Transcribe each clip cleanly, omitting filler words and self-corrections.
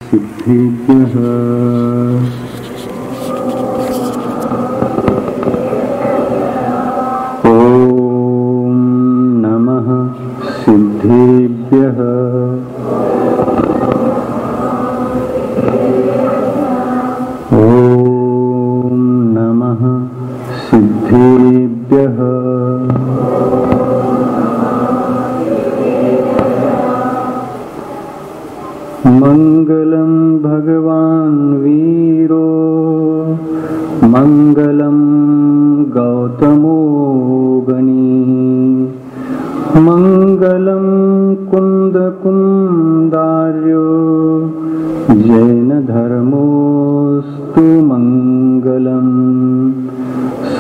सिद्धेभ्यः ॐ नमः सिद्धेभ्यः ॐ नमः सिद्धेभ्यः मंगलम भगवान वीरो मंगलम गौतमो गणी मंगलम कुंद कुंदार्यो जैन धर्मोस्तु मंगलम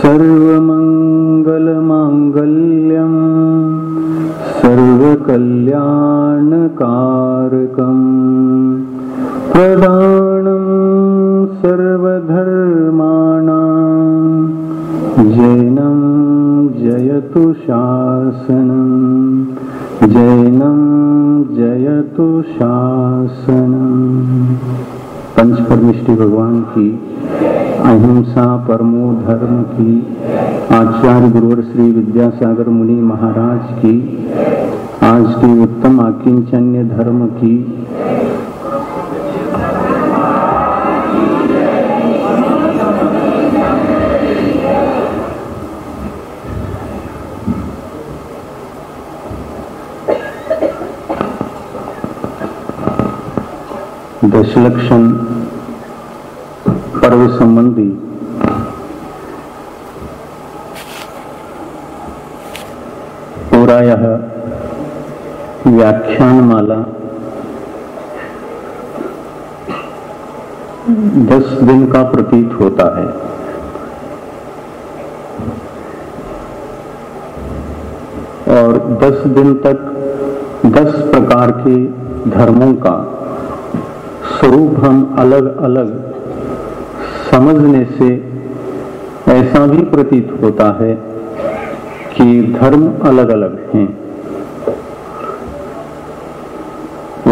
सर्वमंगल मांगल्यम सर्वकल्याणकारकम् प्रदानं सर्वधर्माणां जैनं जयतु शासनं जैनं जयतु शासनं। पंचपरमेष्टि भगवान की अहिंसा परमो धर्म की, आचार्य गुरुवर श्री विद्यासागर मुनि महाराज की, आज की उत्तम आकिंचन्य धर्म की। दशलक्षण पर्व संबंधी पूरा यह व्याख्यानमाला 10 दिन का प्रतीत होता है और 10 दिन तक 10 प्रकार के धर्मों का स्वरूप हम अलग अलग समझने से ऐसा भी प्रतीत होता है कि धर्म अलग अलग हैं।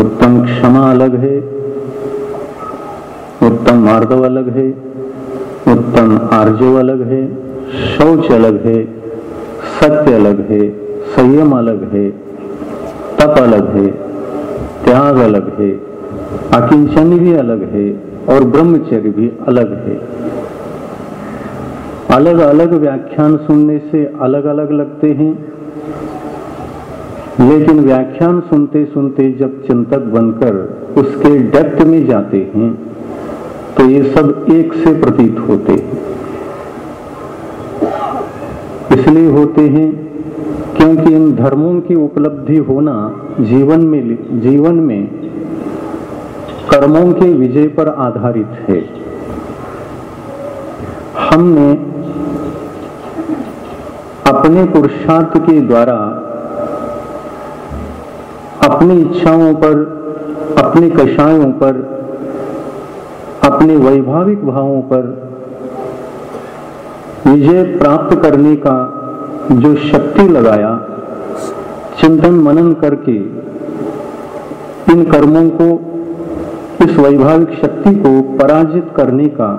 उत्तम क्षमा अलग है, उत्तम मार्दव अलग है, उत्तम आर्जव अलग है, शौच अलग है, सत्य अलग है, संयम अलग है, तप अलग है, त्याग अलग है, अकिंचनी भी अलग है और ब्रह्मचर्य भी अलग है। अलग अलग व्याख्यान सुनने से अलग अलग लगते हैं, लेकिन व्याख्यान सुनते सुनते जब चिंतक बनकर उसके डेप्थ में जाते हैं तो ये सब एक से प्रतीत होते हैं। इसलिए होते हैं क्योंकि इन धर्मों की उपलब्धि होना जीवन में कर्मों के विजय पर आधारित है। हमने अपने पुरुषार्थ के द्वारा अपनी इच्छाओं पर, अपने कषायों पर, अपने वैभाविक भावों पर विजय प्राप्त करने का जो शक्ति लगाया, चिंतन मनन करके इन कर्मों को, इस वैभाविक शक्ति को पराजित करने का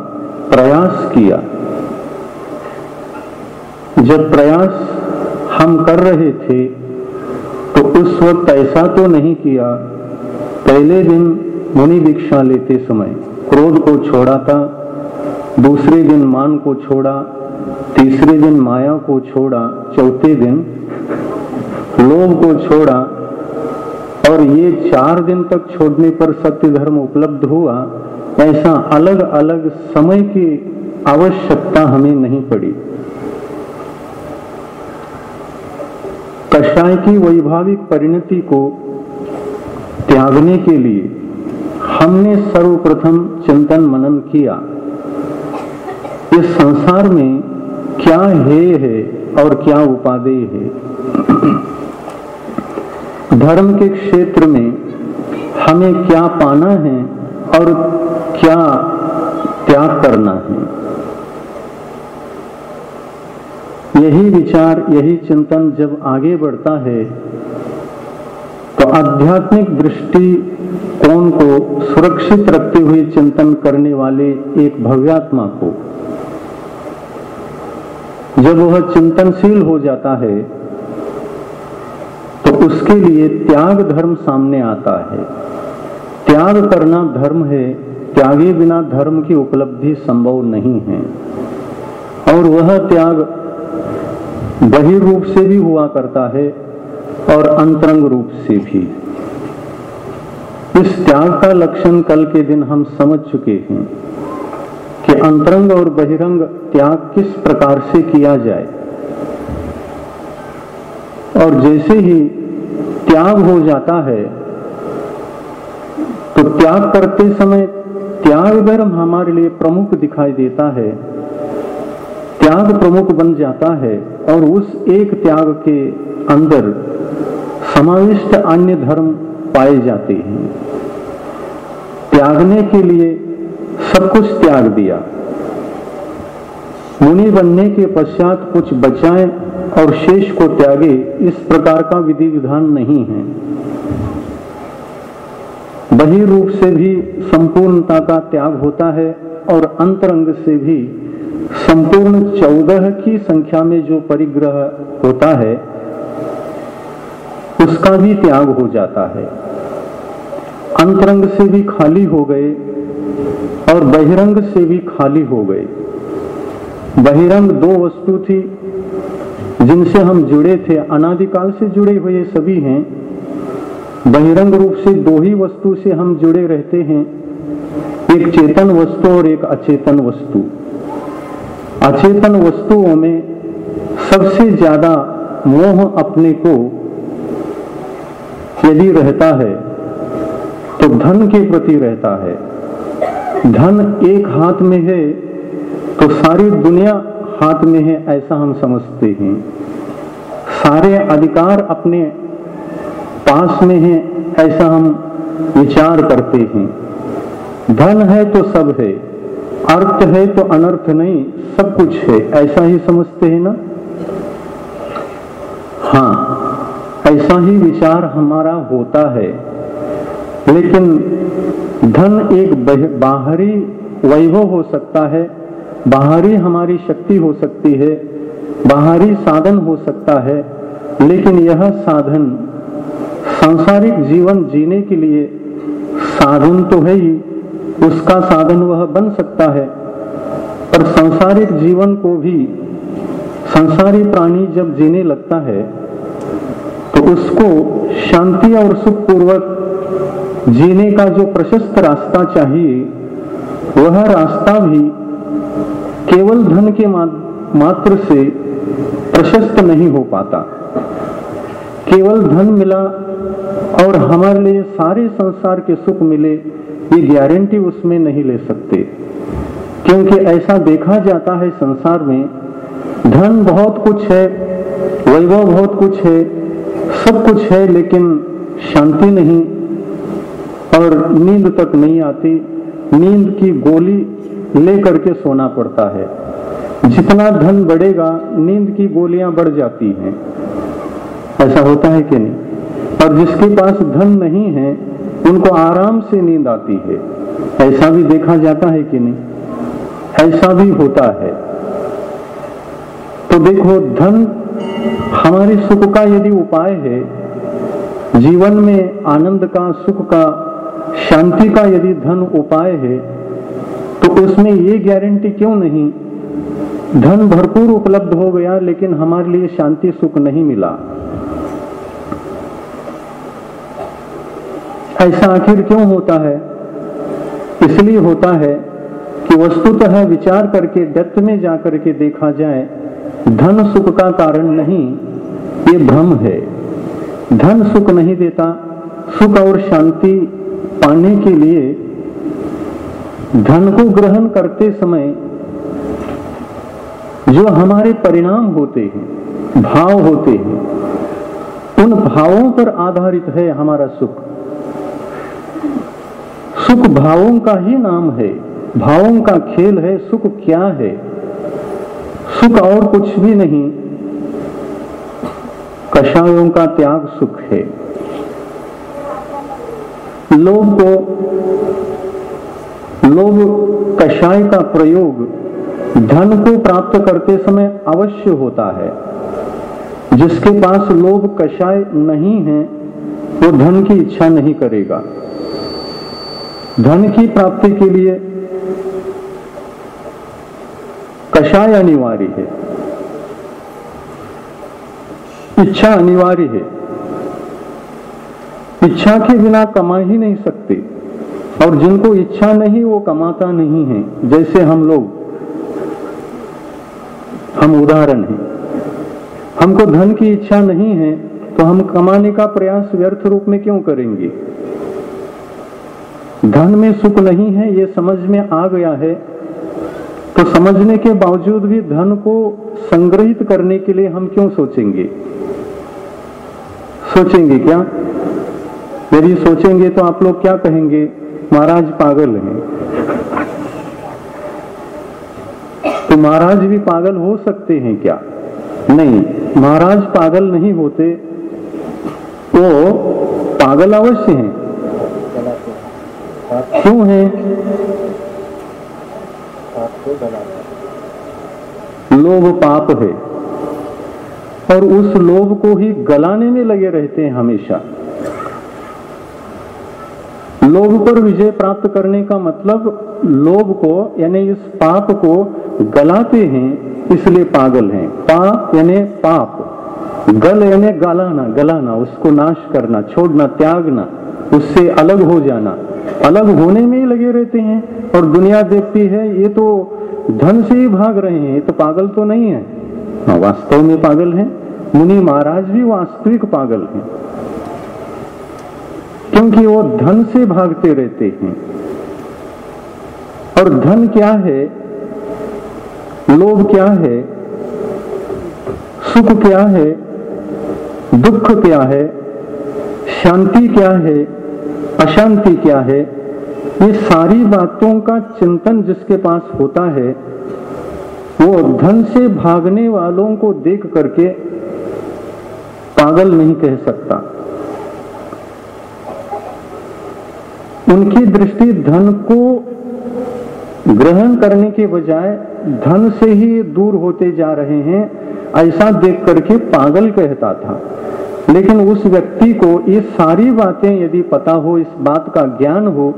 प्रयास किया। जब प्रयास हम कर रहे थे तो उस वक्त ऐसा तो नहीं किया। पहले दिन मुनि दीक्षा लेते समय क्रोध को छोड़ा था, दूसरे दिन मान को छोड़ा, तीसरे दिन माया को छोड़ा, चौथे दिन लोभ को छोड़ा और ये 4 दिन तक छोड़ने पर सत्य धर्म उपलब्ध हुआ। ऐसा अलग अलग समय की आवश्यकता हमें नहीं पड़ी। कषाय की वैभाविक परिणति को त्यागने के लिए हमने सर्वप्रथम चिंतन मनन किया, इस संसार में क्या है और क्या उपादेय है। धर्म के क्षेत्र में हमें क्या पाना है और क्या त्याग करना है। यही विचार, यही चिंतन जब आगे बढ़ता है तो आध्यात्मिक दृष्टि तो उनको सुरक्षित रखते हुए चिंतन करने वाले एक भव्यात्मा को जब वह चिंतनशील हो जाता है तो उसके लिए त्याग धर्म सामने आता है। त्याग करना धर्म है, त्यागे बिना धर्म की उपलब्धि संभव नहीं है। और वह त्याग बहिर्रूप से भी हुआ करता है और अंतरंग रूप से भी। इस त्याग का लक्षण कल के दिन हम समझ चुके हैं कि अंतरंग और बहिरंग त्याग किस प्रकार से किया जाए। और जैसे ही त्याग हो जाता है तो त्याग करते समय त्याग धर्म हमारे लिए प्रमुख दिखाई देता है, त्याग प्रमुख बन जाता है और उस एक त्याग के अंदर समाविष्ट अन्य धर्म पाए जाते हैं। त्यागने के लिए सब कुछ त्याग दिया, मुनि बनने के पश्चात कुछ बचाए और शेष को त्यागे, इस प्रकार का विधि विधान नहीं है। बहिर्रूप से भी संपूर्णता का त्याग होता है और अंतरंग से भी संपूर्ण 14 की संख्या में जो परिग्रह होता है उसका भी त्याग हो जाता है। अंतरंग से भी खाली हो गए और बहिरंग से भी खाली हो गए। बहिरंग दो वस्तु थी जिनसे हम जुड़े थे, अनादिकाल से जुड़े हुए सभी हैं। बहिरंग रूप से दो ही वस्तु से हम जुड़े रहते हैं, एक चेतन वस्तु और एक अचेतन वस्तु। अचेतन वस्तुओं में सबसे ज्यादा मोह अपने को यदि रहता है तो धन के प्रति रहता है। धन एक हाथ में है तो सारी दुनिया हाथ में है, ऐसा हम समझते हैं। सारे अधिकार अपने पास में है, ऐसा हम विचार करते हैं। धन है तो सब है, अर्थ है तो अनर्थ नहीं, सब कुछ है, ऐसा ही समझते हैं ना। हाँ, ऐसा ही विचार हमारा होता है। लेकिन धन एक बाहरी वैभव हो सकता है, बाहरी हमारी शक्ति हो सकती है, बाहरी साधन हो सकता है, लेकिन यह साधन सांसारिक जीवन जीने के लिए साधन तो है ही, उसका साधन वह बन सकता है। पर सांसारिक जीवन को भी संसारी प्राणी जब जीने लगता है तो उसको शांति और सुखपूर्वक जीने का जो प्रशस्त रास्ता चाहिए, वह रास्ता भी केवल धन के मात्र से प्रशस्त नहीं हो पाता। केवल धन मिला और हमारे लिए सारे संसार के सुख मिले, ये गारंटी उसमें नहीं ले सकते। क्योंकि ऐसा देखा जाता है संसार में, धन बहुत कुछ है, वैभव बहुत कुछ है, सब कुछ है, लेकिन शांति नहीं और नींद तक नहीं आती। नींद की गोली लेकर के सोना पड़ता है। जितना धन बढ़ेगा नींद की गोलियां बढ़ जाती हैं, ऐसा होता है कि नहीं। और जिसके पास धन नहीं है उनको आराम से नींद आती है, ऐसा भी देखा जाता है कि नहीं, ऐसा भी होता है। तो देखो, धन हमारे सुख का यदि उपाय है, जीवन में आनंद का, सुख का, शांति का यदि धन उपाय है, तो उसमें ये गारंटी क्यों नहीं, धन भरपूर उपलब्ध हो गया लेकिन हमारे लिए शांति सुख नहीं मिला। ऐसा आखिर क्यों होता है? इसलिए होता है कि वस्तुतः विचार करके डेप्थ में जाकर के देखा जाए, धन सुख का कारण नहीं, ये भ्रम है। धन सुख नहीं देता। सुख और शांति पाने के लिए धन को ग्रहण करते समय जो हमारे परिणाम होते हैं, भाव होते हैं, उन भावों पर आधारित है हमारा सुख। सुख भावों का ही नाम है, भावों का खेल है। सुख क्या है? सुख और कुछ भी नहीं, कषायों का त्याग सुख है। लोभ कषाय का प्रयोग धन को प्राप्त करते समय अवश्य होता है। जिसके पास लोभ कषाय नहीं है वो धन की इच्छा नहीं करेगा। धन की प्राप्ति के लिए कषाय अनिवार्य है, इच्छा अनिवार्य है। इच्छा के बिना कमा ही नहीं सकते, और जिनको इच्छा नहीं वो कमाता नहीं है। जैसे हम उदाहरण हैं, हमको धन की इच्छा नहीं है तो हम कमाने का प्रयास व्यर्थ रूप में क्यों करेंगे? धन में सुख नहीं है ये समझ में आ गया है तो समझने के बावजूद भी धन को संग्रहित करने के लिए हम क्यों सोचेंगे क्या? यदि सोचेंगे तो आप लोग क्या कहेंगे? महाराज पागल हैं। तो महाराज भी पागल हो सकते हैं क्या? नहीं, महाराज पागल नहीं होते, वो पागल अवश्य हैं। क्यों हैं? लोभ पाप है, और उस लोभ को ही गलाने में लगे रहते हैं हमेशा। लोभ पर विजय प्राप्त करने का मतलब लोभ को यानी इस पाप को गलाते हैं, इसलिए पागल हैं। पा यानी पाप, गल यानी गलाना, उसको नाश करना, छोड़ना, त्यागना, उससे अलग हो जाना। अलग होने में ही लगे रहते हैं, और दुनिया देखती है ये तो धन से ही भाग रहे हैं, ये तो पागल तो नहीं है। हाँ, वास्तव में पागल हैं। मुनि महाराज भी वास्तविक पागल हैं, क्योंकि वो धन से भागते रहते हैं। और धन क्या है, लोभ क्या है, सुख क्या है, दुख क्या है, शांति क्या है, अशांति क्या है, ये सारी बातों का चिंतन जिसके पास होता है वो धन से भागने वालों को देख करके पागल नहीं कह सकता। उनकी दृष्टि धन को ग्रहण करने के बजाय धन से ही दूर होते जा रहे हैं, ऐसा देख करके पागल कहता था। लेकिन उस व्यक्ति को ये सारी बातें यदि पता हो, इस बात का ज्ञान हो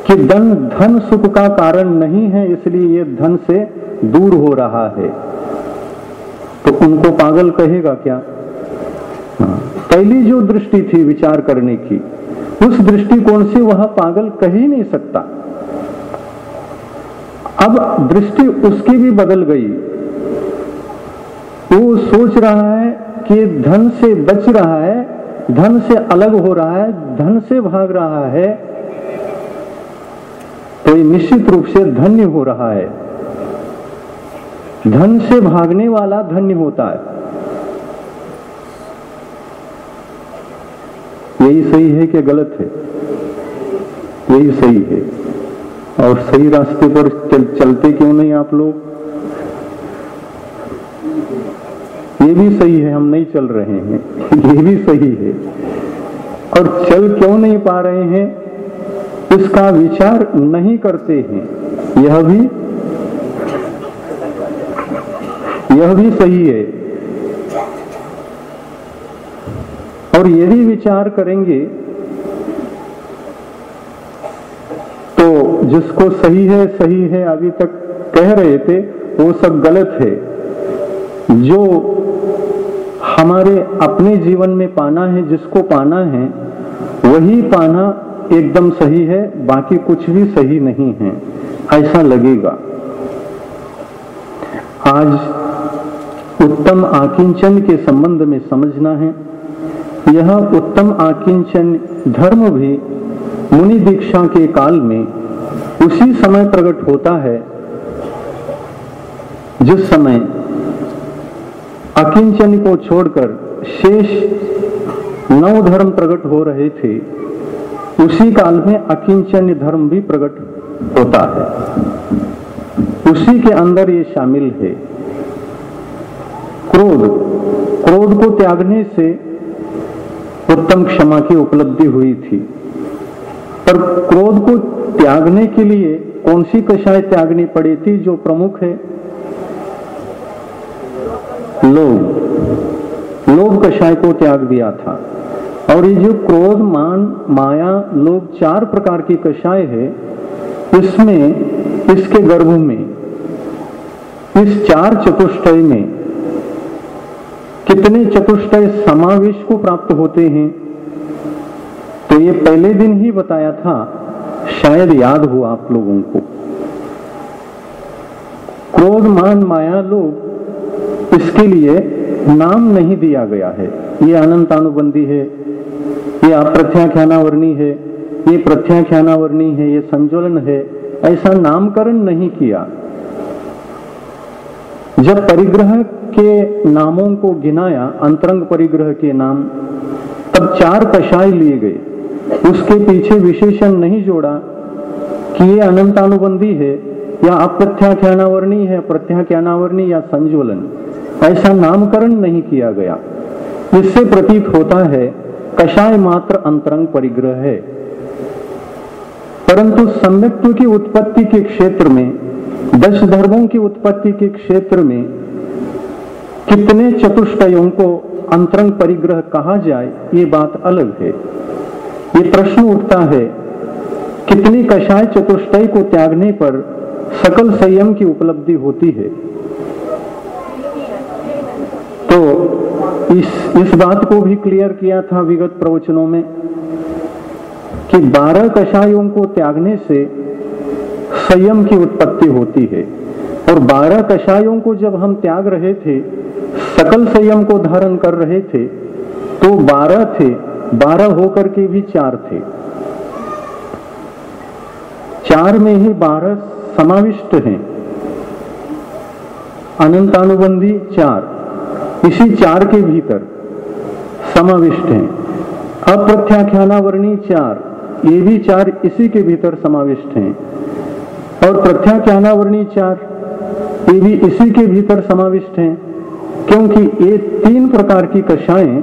कि धन सुख का कारण नहीं है, इसलिए ये धन से दूर हो रहा है, तो उनको पागल कहेगा क्या? पहली जो दृष्टि थी विचार करने की, उस दृष्टिकोण से वह पागल कह ही नहीं सकता। अब दृष्टि उसकी भी बदल गई। वो सोच रहा है कि धन से बच रहा है, धन से अलग हो रहा है, धन से भाग रहा है, तो ये निश्चित रूप से धन्य हो रहा है। धन से भागने वाला धन्य होता है। यही सही है कि गलत है? यही सही है। और सही रास्ते पर चलते क्यों नहीं आप लोग? ये भी सही है, हम नहीं चल रहे हैं, ये भी सही है। और चल क्यों नहीं पा रहे हैं इसका विचार नहीं करते हैं, यह भी सही है। और यदि विचार करेंगे तो जिसको सही है अभी तक कह रहे थे वो सब गलत है। जो हमारे अपने जीवन में पाना है, जिसको पाना है वही पाना एकदम सही है, बाकी कुछ भी सही नहीं है, ऐसा लगेगा। आज उत्तम आकिंचन के संबंध में समझना है। यह उत्तम आकिंचन धर्म भी मुनि दीक्षा के काल में उसी समय प्रकट होता है जिस समय अकिंचन को छोड़कर शेष 9 धर्म प्रकट हो रहे थे। उसी काल में अकिंचन धर्म भी प्रकट होता है, उसी के अंदर ये शामिल है। क्रोध को त्यागने से उत्तम क्षमा की उपलब्धि हुई थी। पर क्रोध को त्यागने के लिए कौन सी कषाय त्यागनी पड़ी थी जो प्रमुख है? लोभ कषाय को त्याग दिया था। और ये जो क्रोध, मान, माया, लोभ 4 प्रकार की कषाय है, इसमें इसके गर्भ में, इस 4 चतुष्टय में कितने चतुष्टय समावेश को प्राप्त होते हैं? तो ये पहले दिन ही बताया था, शायद याद हो आप लोगों को। क्रोध, मान, माया, लोभ, इसके लिए नाम नहीं दिया गया है। ये अनंतानुबंधी है, ये अप्रत्याख्यानावर्णी है, ये प्रत्याख्यानावर्णी है, ये संज्वलन है, ऐसा नामकरण नहीं किया। जब परिग्रह के नामों को गिनाया, अंतरंग परिग्रह के नाम, तब 4 कषाय लिए गए। उसके पीछे विशेषण नहीं जोड़ा कि ये अनंतानुबंधी है या अप्रत्याख्यानावर्णी है, प्रत्याख्यानावर्णी या संज्वलन, ऐसा नामकरण नहीं किया गया। इससे प्रतीत होता है कषाय मात्र अंतरंग परिग्रह है। परंतु सम्यक्त्व की उत्पत्ति के क्षेत्र में, 10 धर्मों की उत्पत्ति के क्षेत्र में कितने चतुष्टयों को अंतरंग परिग्रह कहा जाए, ये बात अलग है। ये प्रश्न उठता है, कितनी कषाय चतुष्टय को त्यागने पर सकल संयम की उपलब्धि होती है? तो इस बात को भी क्लियर किया था विगत प्रवचनों में कि 12 कषायों को त्यागने से संयम की उत्पत्ति होती है। और 12 कषायों को जब हम त्याग रहे थे, सकल संयम को धारण कर रहे थे, तो 12 थे, 12 होकर के भी 4 थे। 4 में ही 12 समाविष्ट हैं। अनंतानुबंधी 4 इसी 4 के भीतर समाविष्ट हैं। अप्रत्याख्यानावर्णी 4, ये भी 4 इसी के भीतर समाविष्ट हैं। और प्रत्याख्यानावर्णी 4, ये भी इसी के भीतर समाविष्ट हैं। क्योंकि ये 3 प्रकार की कषाएं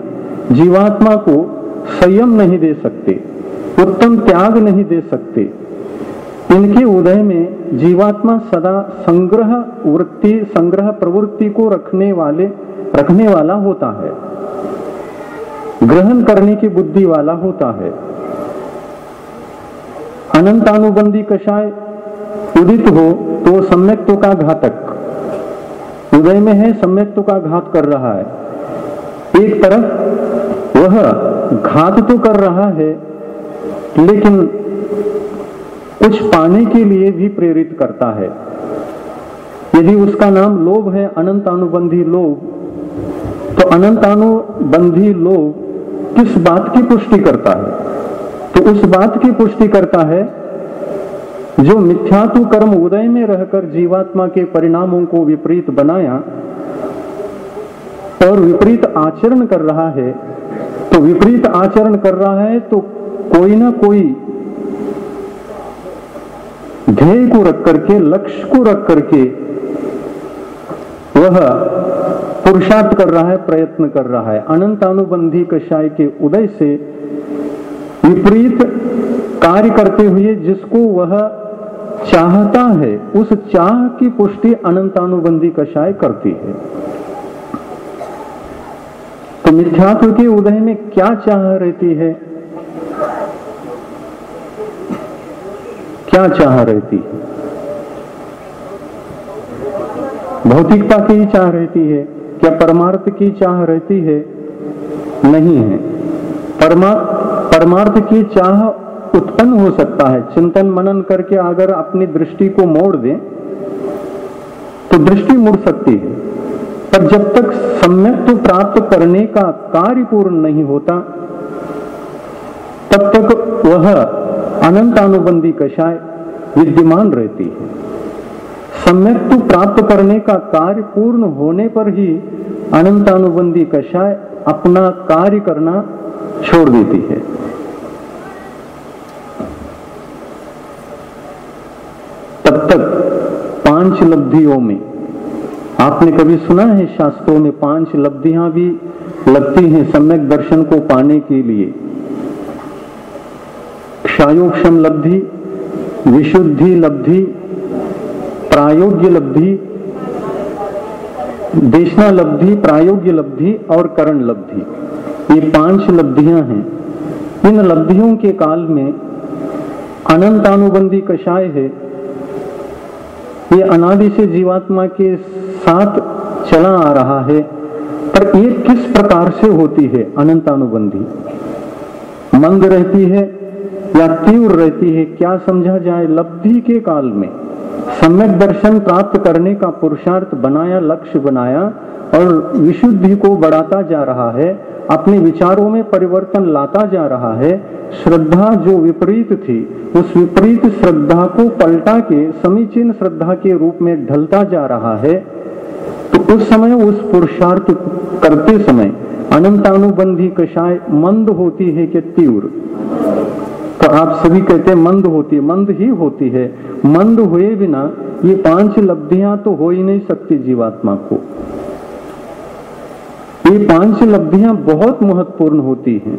जीवात्मा को संयम नहीं दे सकते, उत्तम त्याग नहीं दे सकते। इनके उदय में जीवात्मा सदा संग्रह वृत्ति, संग्रह प्रवृत्ति को रखने वाला होता है, ग्रहण करने की बुद्धि वाला होता है। अनंतानुबंधी कषाय उदित हो तो सम्यक्त्व का घातक उदय में है, सम्यक्त्व का घात कर रहा है। एक तरफ वह घात तो कर रहा है, लेकिन कुछ पाने के लिए भी प्रेरित करता है। यदि उसका नाम लोभ है, अनंतानुबंधी लोभ, तो अनंतानुबंधी लोभ किस बात की पुष्टि करता है? तो उस बात की पुष्टि करता है जो मिथ्यात्व कर्म उदय में रहकर जीवात्मा के परिणामों को विपरीत बनाया और विपरीत आचरण कर रहा है। तो विपरीत आचरण कर रहा है तो कोई ना कोई ध्येय को रख करके, लक्ष्य को रख करके वह पुरुषार्थ कर रहा है, प्रयत्न कर रहा है। अनंतानुबंधी कषाय के उदय से विपरीत कार्य करते हुए जिसको वह चाहता है, उस चाह की पुष्टि अनंतानुबंधी कषाय करती है। तो मिथ्यात्व के उदय में क्या चाह रहती है? क्या चाह रहती है? भौतिकता की चाह रहती है? क्या परमार्थ की चाह रहती है? नहीं है। परमार्थ की चाह उत्पन्न हो सकता है। चिंतन मनन करके अगर अपनी दृष्टि को मोड़ दें तो दृष्टि मुड़ सकती है, पर जब तक सम्यक्त्व प्राप्त करने का कार्य पूर्ण नहीं होता तब तक वह अनंतानुबंधी कषाय विद्यमान रहती है। सम्यक्त्व प्राप्त करने का कार्य पूर्ण होने पर ही अनंतानुबंधी कषाय अपना कार्य करना छोड़ देती है। तब तक 5 लब्धियों में, आपने कभी सुना है शास्त्रों में 5 लब्धियां भी लगती हैं सम्यक दर्शन को पाने के लिए। क्षायोक्षम लब्धि, विशुद्धि लब्धि, प्रायोग्य लब्धि, देशना लब्धि, प्रायोग्य लब्धि और करण लब्धि, ये 5 लब्धियां हैं। इन लब्धियों के काल में अनंतानुबंधी कषाय है। ये अनादि से जीवात्मा के साथ चला आ रहा है, पर ये किस प्रकार से होती है अनंतानुबंधी? मंद रहती है या तीव्र रहती है, क्या समझा जाए? लब्धि के काल में सम्यक दर्शन प्राप्त करने का पुरुषार्थ बनाया, लक्ष्य बनाया और विशुद्धि को बढ़ाता जा रहा है, अपने विचारों में परिवर्तन लाता जा रहा है। श्रद्धा जो विपरीत थी, उस विपरीत श्रद्धा को पलटा के समीचीन श्रद्धा के रूप में ढलता जा रहा है। तो उस समय, उस पुरुषार्थ करते समय अनंतानुबंधी कषाय मंद होती है कि तीव्र? तो आप सभी कहते हैं मंद होती है। मंद ही होती है। मंद हुए बिना ये 5 लब्धियां तो हो ही नहीं सकती जीवात्मा को। ये 5 लब्धियां बहुत महत्वपूर्ण होती हैं।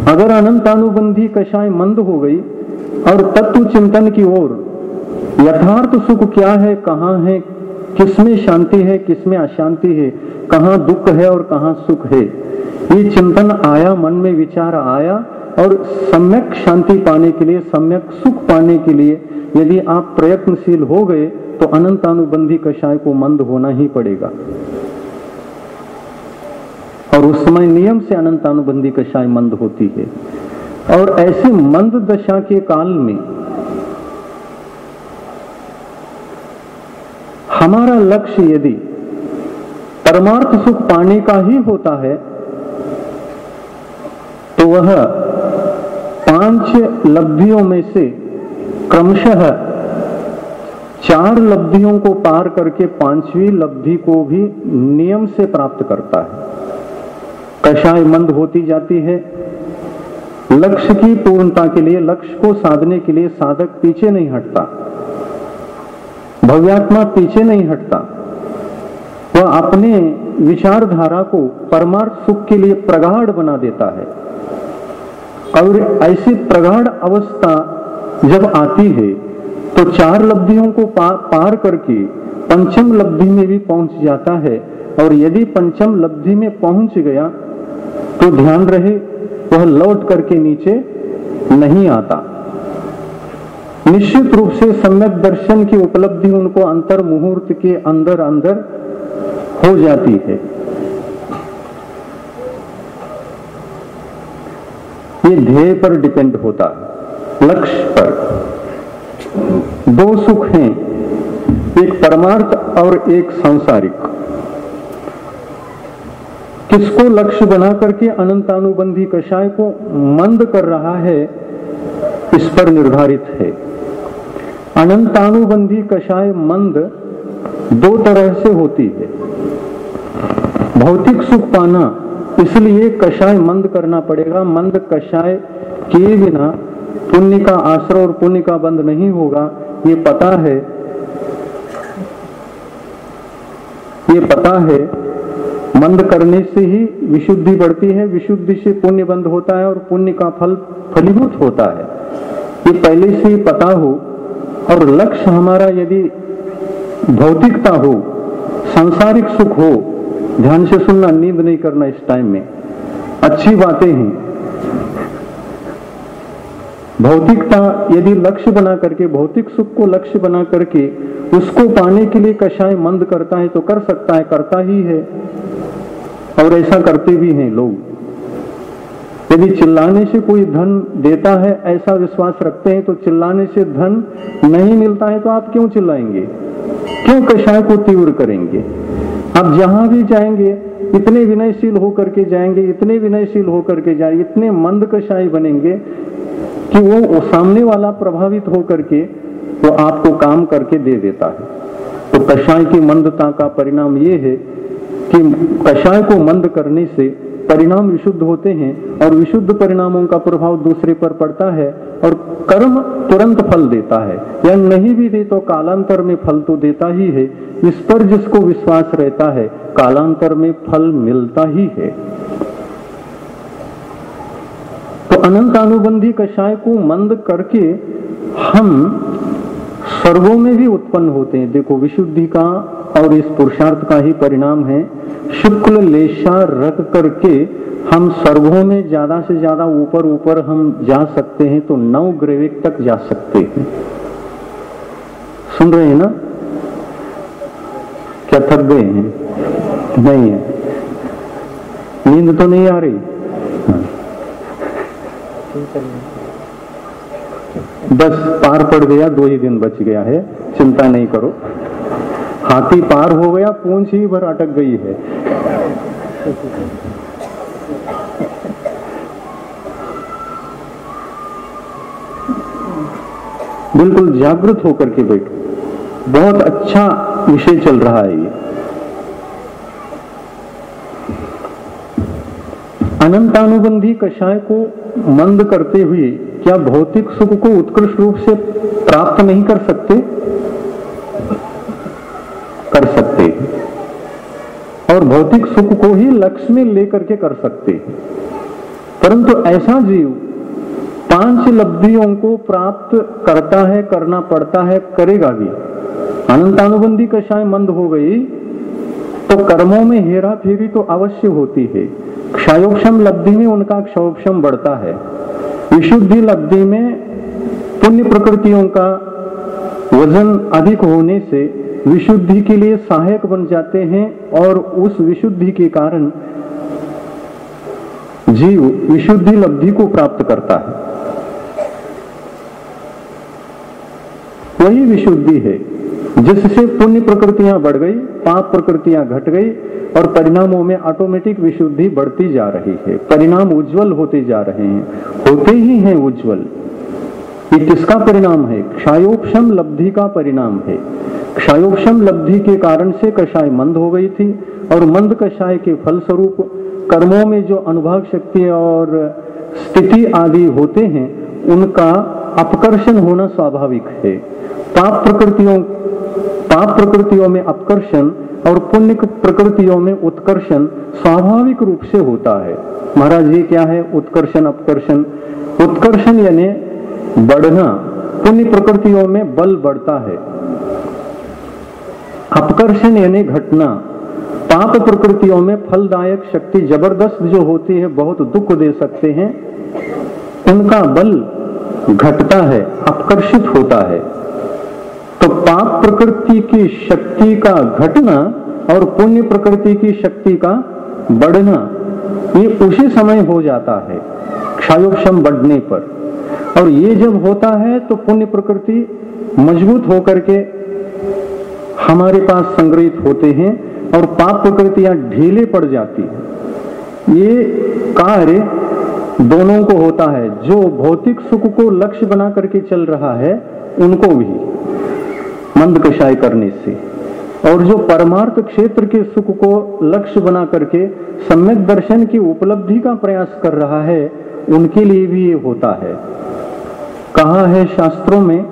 अगर अनंतानुबंधी कषाय मंद हो गई और तत्व चिंतन की ओर, यथार्थ सुख क्या है, कहाँ है, किसमें शांति है, किसमें अशांति है, कहाँ दुख है और कहाँ सुख है, ये चिंतन आया, मन में विचार आया, और सम्यक शांति पाने के लिए, सम्यक सुख पाने के लिए यदि आप प्रयत्नशील हो गए तो अनंतानुबंधी कषाय को मंद होना ही पड़ेगा। और उस समय नियम से अनंतानुबंधी कषाय मंद होती है। और ऐसे मंद दशा के काल में हमारा लक्ष्य यदि परमार्थ सुख पाने का ही होता है तो वह 5 लब्धियों में से क्रमशः 4 लब्धियों को पार करके 5वीं लब्धि को भी नियम से प्राप्त करता है। कषाय मंद होती जाती है। लक्ष्य की पूर्णता के लिए, लक्ष्य को साधने के लिए साधक पीछे नहीं हटता, भव्यात्मा पीछे नहीं हटता। वह अपने विचारधारा को परमार्थ सुख के लिए प्रगाढ़ बना देता है। और ऐसी प्रगाढ़ अवस्था जब आती है तो 4 लब्धियों को पार करके 5वीं लब्धि में भी पहुंच जाता है। और यदि 5वीं लब्धि में पहुंच गया तो ध्यान रहे वह लौट करके नीचे नहीं आता। निश्चित रूप से सम्यक दर्शन की उपलब्धि उनको अंतर मुहूर्त के अंदर अंदर हो जाती है। ये ध्येय पर डिपेंड होता है, लक्ष्य पर। 2 सुख हैं, एक परमार्थ और एक सांसारिक। किसको लक्ष्य बना करके अनंतानुबंधी कषाय को मंद कर रहा है, इस पर निर्धारित है। अनंतानुबंधी कषाय मंद 2 तरह से होती है। भौतिक सुख पाना, इसलिए कषाय मंद करना पड़ेगा। मंद कषाय किए बिना पुण्य का आश्रय और पुण्य का बंध नहीं होगा, ये पता है। ये पता है मंद करने से ही विशुद्धि बढ़ती है, विशुद्धि से पुण्य बंध होता है और पुण्य का फल फलीभूत होता है। ये पहले से ही पता हो। और लक्ष्य हमारा यदि भौतिकता हो, सांसारिक सुख हो, ध्यान से सुनना, नींद नहीं करना इस टाइम में, अच्छी बातें हैं। भौतिकता यदि लक्ष्य बना करके, भौतिक सुख को लक्ष्य बना करके उसको पाने के लिए कषाय मंद करता है तो कर सकता है, करता ही है। और ऐसा करते भी हैं लोग। यदि चिल्लाने से कोई धन देता है ऐसा विश्वास रखते हैं तो चिल्लाने से धन नहीं मिलता है तो आप क्यों चिल्लाएंगे, क्यों कषाय को तीव्र करेंगे? आप जहां भी जाएंगे इतने विनयशील होकर के जाएंगे, इतने विनयशील होकर के जाएंगे, इतने मंद कषाय बनेंगे कि वो सामने वाला प्रभावित होकर के वो आपको काम करके दे देता है। तो कषाय की मंदता का परिणाम ये है कि कषाय को मंद करने से परिणाम विशुद्ध होते हैं और विशुद्ध परिणामों का प्रभाव दूसरे पर पड़ता है और कर्म तुरंत फल देता है, या नहीं भी दे तो कालांतर में फल तो देता ही है। इस पर जिसको विश्वास रहता है कालांतर में फल मिलता ही है। तो अनंत अनुबंधी कषाय को मंद करके हम सर्वों में भी उत्पन्न होते हैं। देखो, विशुद्धि का और इस पुरुषार्थ का ही परिणाम है। शुक्ल लेशा रख करके हम सर्वों में ज्यादा से ज्यादा ऊपर ऊपर हम जा सकते हैं, तो 9 ग्रेविक तक जा सकते हैं। सुन रहे हैं ना? क्या थक गए हैं? नहीं है, नींद तो नहीं आ रही? बस पार पड़ गया, 2 ही दिन बच गया है, चिंता नहीं करो। हाथी पार हो गया, पूंछ ही भर अटक गई है। बिल्कुल जागृत होकर के बैठो। बहुत अच्छा विषय चल रहा है ये। अनंतानुबंधी कषाय को मंद करते हुए क्या भौतिक सुख को उत्कृष्ट रूप से प्राप्त नहीं कर सकते? कर सकते हैं, और भौतिक सुख को ही लक्ष्य में लेकर के कर सकते हैं। परंतु ऐसा जीव 5 लब्धियों को प्राप्त करता है, करना पड़ता है, करेगा भी। अनंतानुबंधी कषाय मंद हो गई तो कर्मों में हेरा फेरी तो अवश्य होती है। क्षयोक्षम लब्धि में उनका क्षयोक्षम बढ़ता है। विशुद्धि लब्धि में पुण्य प्रकृतियों का वजन अधिक होने से विशुद्धि के लिए सहायक बन जाते हैं, और उस विशुद्धि के कारण जीव विशुद्धि लब्धि को प्राप्त करता है। वही विशुद्धि है जिससे पुण्य प्रकृतियां बढ़ गई, पाप प्रकृतियां घट गई, और परिणामों में ऑटोमेटिक विशुद्धि बढ़ती जा रही है। परिणाम उज्जवल होते जा रहे हैं, होते ही हैं उज्जवल। ये किसका परिणाम है? क्षयोक्षम लब्धि का परिणाम है। क्षयोक्षम लब्धि के कारण से कषाय मंद हो गई थी, और मंद कषाय के फलस्वरूप कर्मों में जो अनुभव शक्ति और स्थिति आदि होते हैं उनका अपकर्षण होना स्वाभाविक है। पाप प्रकृतियों में अपकर्षण और पुण्य प्रकृतियों में उत्कर्षण स्वाभाविक रूप से होता है। महाराज, ये क्या है उत्कर्षण अपकर्षण? उत्कर्षण यानी बढ़ना, पुण्य प्रकृतियों में बल बढ़ता है। अपकर्षण यानी घटना, पाप प्रकृतियों में फलदायक शक्ति जबरदस्त जो होती है, बहुत दुख दे सकते हैं, उनका बल घटता है, अपकर्षित होता है। तो पाप प्रकृति की शक्ति का घटना और पुण्य प्रकृति की शक्ति का बढ़ना, ये उसी समय हो जाता है क्षयोक्षम बढ़ने पर। और ये जब होता है तो पुण्य प्रकृति मजबूत होकर के हमारे पास संग्रहित होते हैं, और पाप प्रकृतियां ढीले पड़ जाती है। ये कार्य दोनों को होता है। जो भौतिक सुख को लक्ष्य बना करके चल रहा है उनको भी मंद कषाय करने से, और जो परमार्थ क्षेत्र के सुख को लक्ष्य बना करके सम्यक दर्शन की उपलब्धि का प्रयास कर रहा है, उनके लिए भी ये होता है। कहा है शास्त्रों में,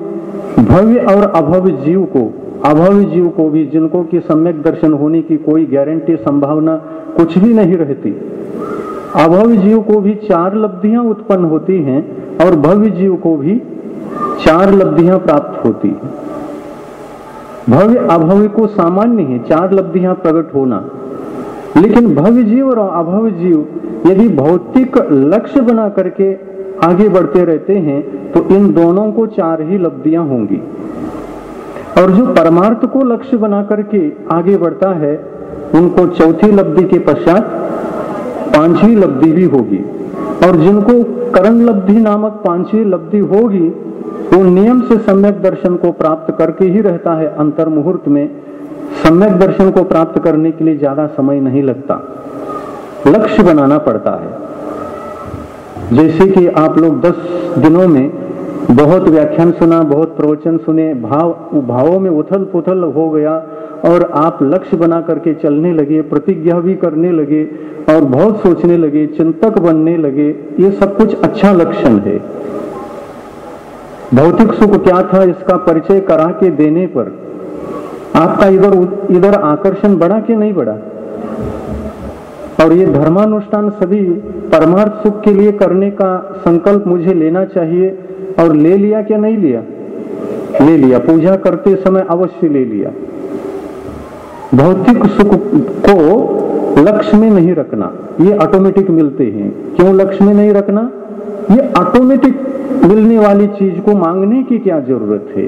भव्य और अभव्य जीव को भी, जिनको कि सम्यक दर्शन होने की कोई गारंटी संभावना कुछ भी नहीं रहती, अभव्य जीव को भी 4 लब्धियां उत्पन्न होती हैं, और भव्य जीव को भी 4 लब्धियां प्राप्त होती हैं। भव्य अभव्य को सामान्य है 4 लब्धियां प्रकट होना, लेकिन भव्य जीव और अभव्य जीव यदि भौतिक लक्ष्य बना करके आगे बढ़ते रहते हैं तो इन दोनों को 4 ही लब्धियां होंगी। और जो परमार्थ को लक्ष्य बना करके आगे बढ़ता है उनको 4थी लब्धि के पश्चात 5वीं लब्धि भी होगी। और जिनको करण लब्धि नामक 5वीं लब्धि होगी वो नियम से सम्यक दर्शन को प्राप्त करके ही रहता है। अंतर मुहूर्त में सम्यक दर्शन को प्राप्त करने के लिए ज्यादा समय नहीं लगता, लक्ष्य बनाना पड़ता है। जैसे कि आप लोग 10 दिनों में बहुत व्याख्यान सुना, बहुत प्रवचन सुने, भावों में उथल पुथल हो गया, और आप लक्ष्य बना करके चलने लगे, प्रतिज्ञा भी करने लगे, और बहुत सोचने लगे, चिंतक बनने लगे। ये सब कुछ अच्छा लक्षण है। भौतिक सुख क्या था इसका परिचय करा के देने पर आपका इधर आकर्षण बढ़ा कि नहीं बढ़ा? और ये धर्मानुष्ठान सभी परमार्थ सुख के लिए करने का संकल्प मुझे लेना चाहिए। और ले लिया क्या नहीं लिया? ले लिया। पूजा करते समय अवश्य ले लिया। भौतिक सुख को लक्ष्य में नहीं रखना, ये ऑटोमेटिक मिलते हैं। क्यों लक्ष्य में नहीं रखना? ये ऑटोमेटिक मिलने वाली चीज को मांगने की क्या जरूरत है?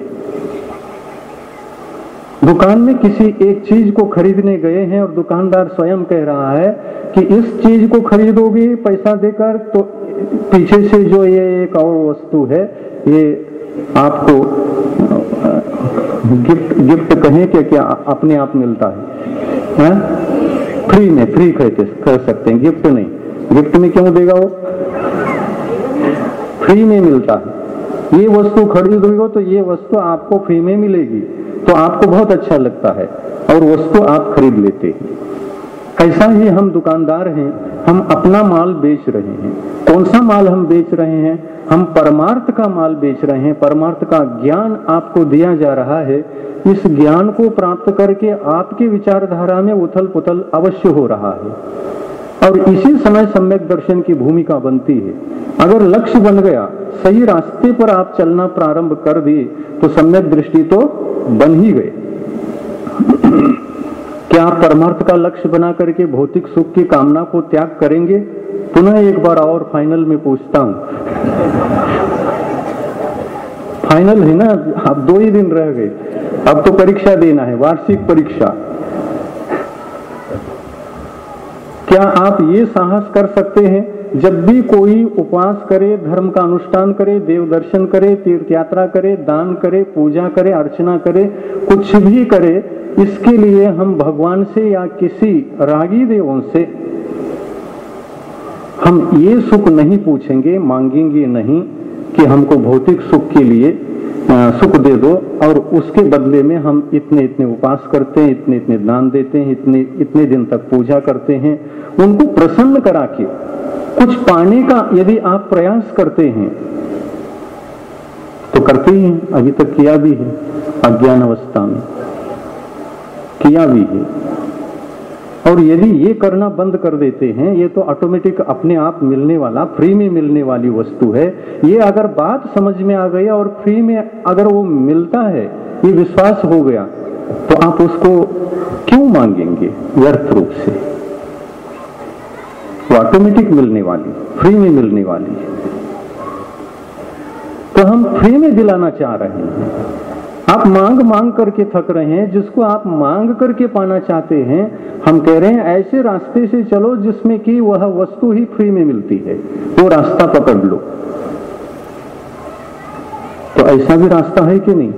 दुकान में किसी एक चीज को खरीदने गए हैं और दुकानदार स्वयं कह रहा है कि इस चीज को खरीदोगे पैसा देकर तो पीछे से जो ये एक और वस्तु है ये आपको गिफ्ट कहें कि क्या अपने आप मिलता है, फ्री में, फ्री कर सकते हैं, गिफ्ट नहीं। गिफ्ट में क्यों देगा वो? फ्री में मिलता है। ये वस्तु खरीदोगे तो ये वस्तु आपको फ्री में मिलेगी, तो आपको बहुत अच्छा लगता है और वस्तु आप खरीद लेते हैं। ऐसा ही हम दुकानदार हैं, हम अपना माल बेच रहे हैं। कौन सा माल हम बेच रहे हैं? हम परमार्थ का माल बेच रहे हैं। परमार्थ का ज्ञान आपको दिया जा रहा है। इस ज्ञान को प्राप्त करके आपके विचारधारा में उथल पुथल अवश्य हो रहा है और इसी समय सम्यक दर्शन की भूमिका बनती है। अगर लक्ष्य बन गया, सही रास्ते पर आप चलना प्रारंभ कर दिए तो सम्यक दृष्टि तो बन ही गए। क्या आप परमार्थ का लक्ष्य बना करके भौतिक सुख की कामना को त्याग करेंगे? पुनः एक बार और फाइनल में पूछता हूं। फाइनल है ना, अब 2 ही दिन रह गए, अब तो परीक्षा देना है, वार्षिक परीक्षा। क्या आप ये साहस कर सकते हैं जब भी कोई उपवास करे, धर्म का अनुष्ठान करे, देव दर्शन करे, तीर्थ यात्रा करे, दान करे, पूजा करे, अर्चना करे, कुछ भी करे, इसके लिए हम भगवान से या किसी रागी देवों से हम ये सुख नहीं पूछेंगे, मांगेंगे नहीं कि हमको भौतिक सुख के लिए सुख दे दो और उसके बदले में हम इतने इतने उपवास करते हैं, इतने इतने दान देते हैं, इतने इतने दिन तक पूजा करते हैं। उनको प्रसन्न करा के कुछ पाने का यदि आप प्रयास करते हैं तो करते ही हैं, अभी तक किया भी है, अज्ञान अवस्था में किया भी है। और यदि ये करना बंद कर देते हैं, ये तो ऑटोमेटिक अपने आप मिलने वाला, फ्री में मिलने वाली वस्तु है। ये अगर बात समझ में आ गई और फ्री में अगर वो मिलता है, ये विश्वास हो गया, तो आप उसको क्यों मांगेंगे व्यर्थ रूप से? वो ऑटोमेटिक मिलने वाली, फ्री में मिलने वाली है। तो हम फ्री में दिलाना चाह रहे हैं। आप मांग मांग करके थक रहे हैं, जिसको आप मांग करके पाना चाहते हैं, हम कह रहे हैं ऐसे रास्ते से चलो जिसमें कि वह वस्तु ही फ्री में मिलती है, वो रास्ता पकड़ लो। तो ऐसा भी रास्ता है कि नहीं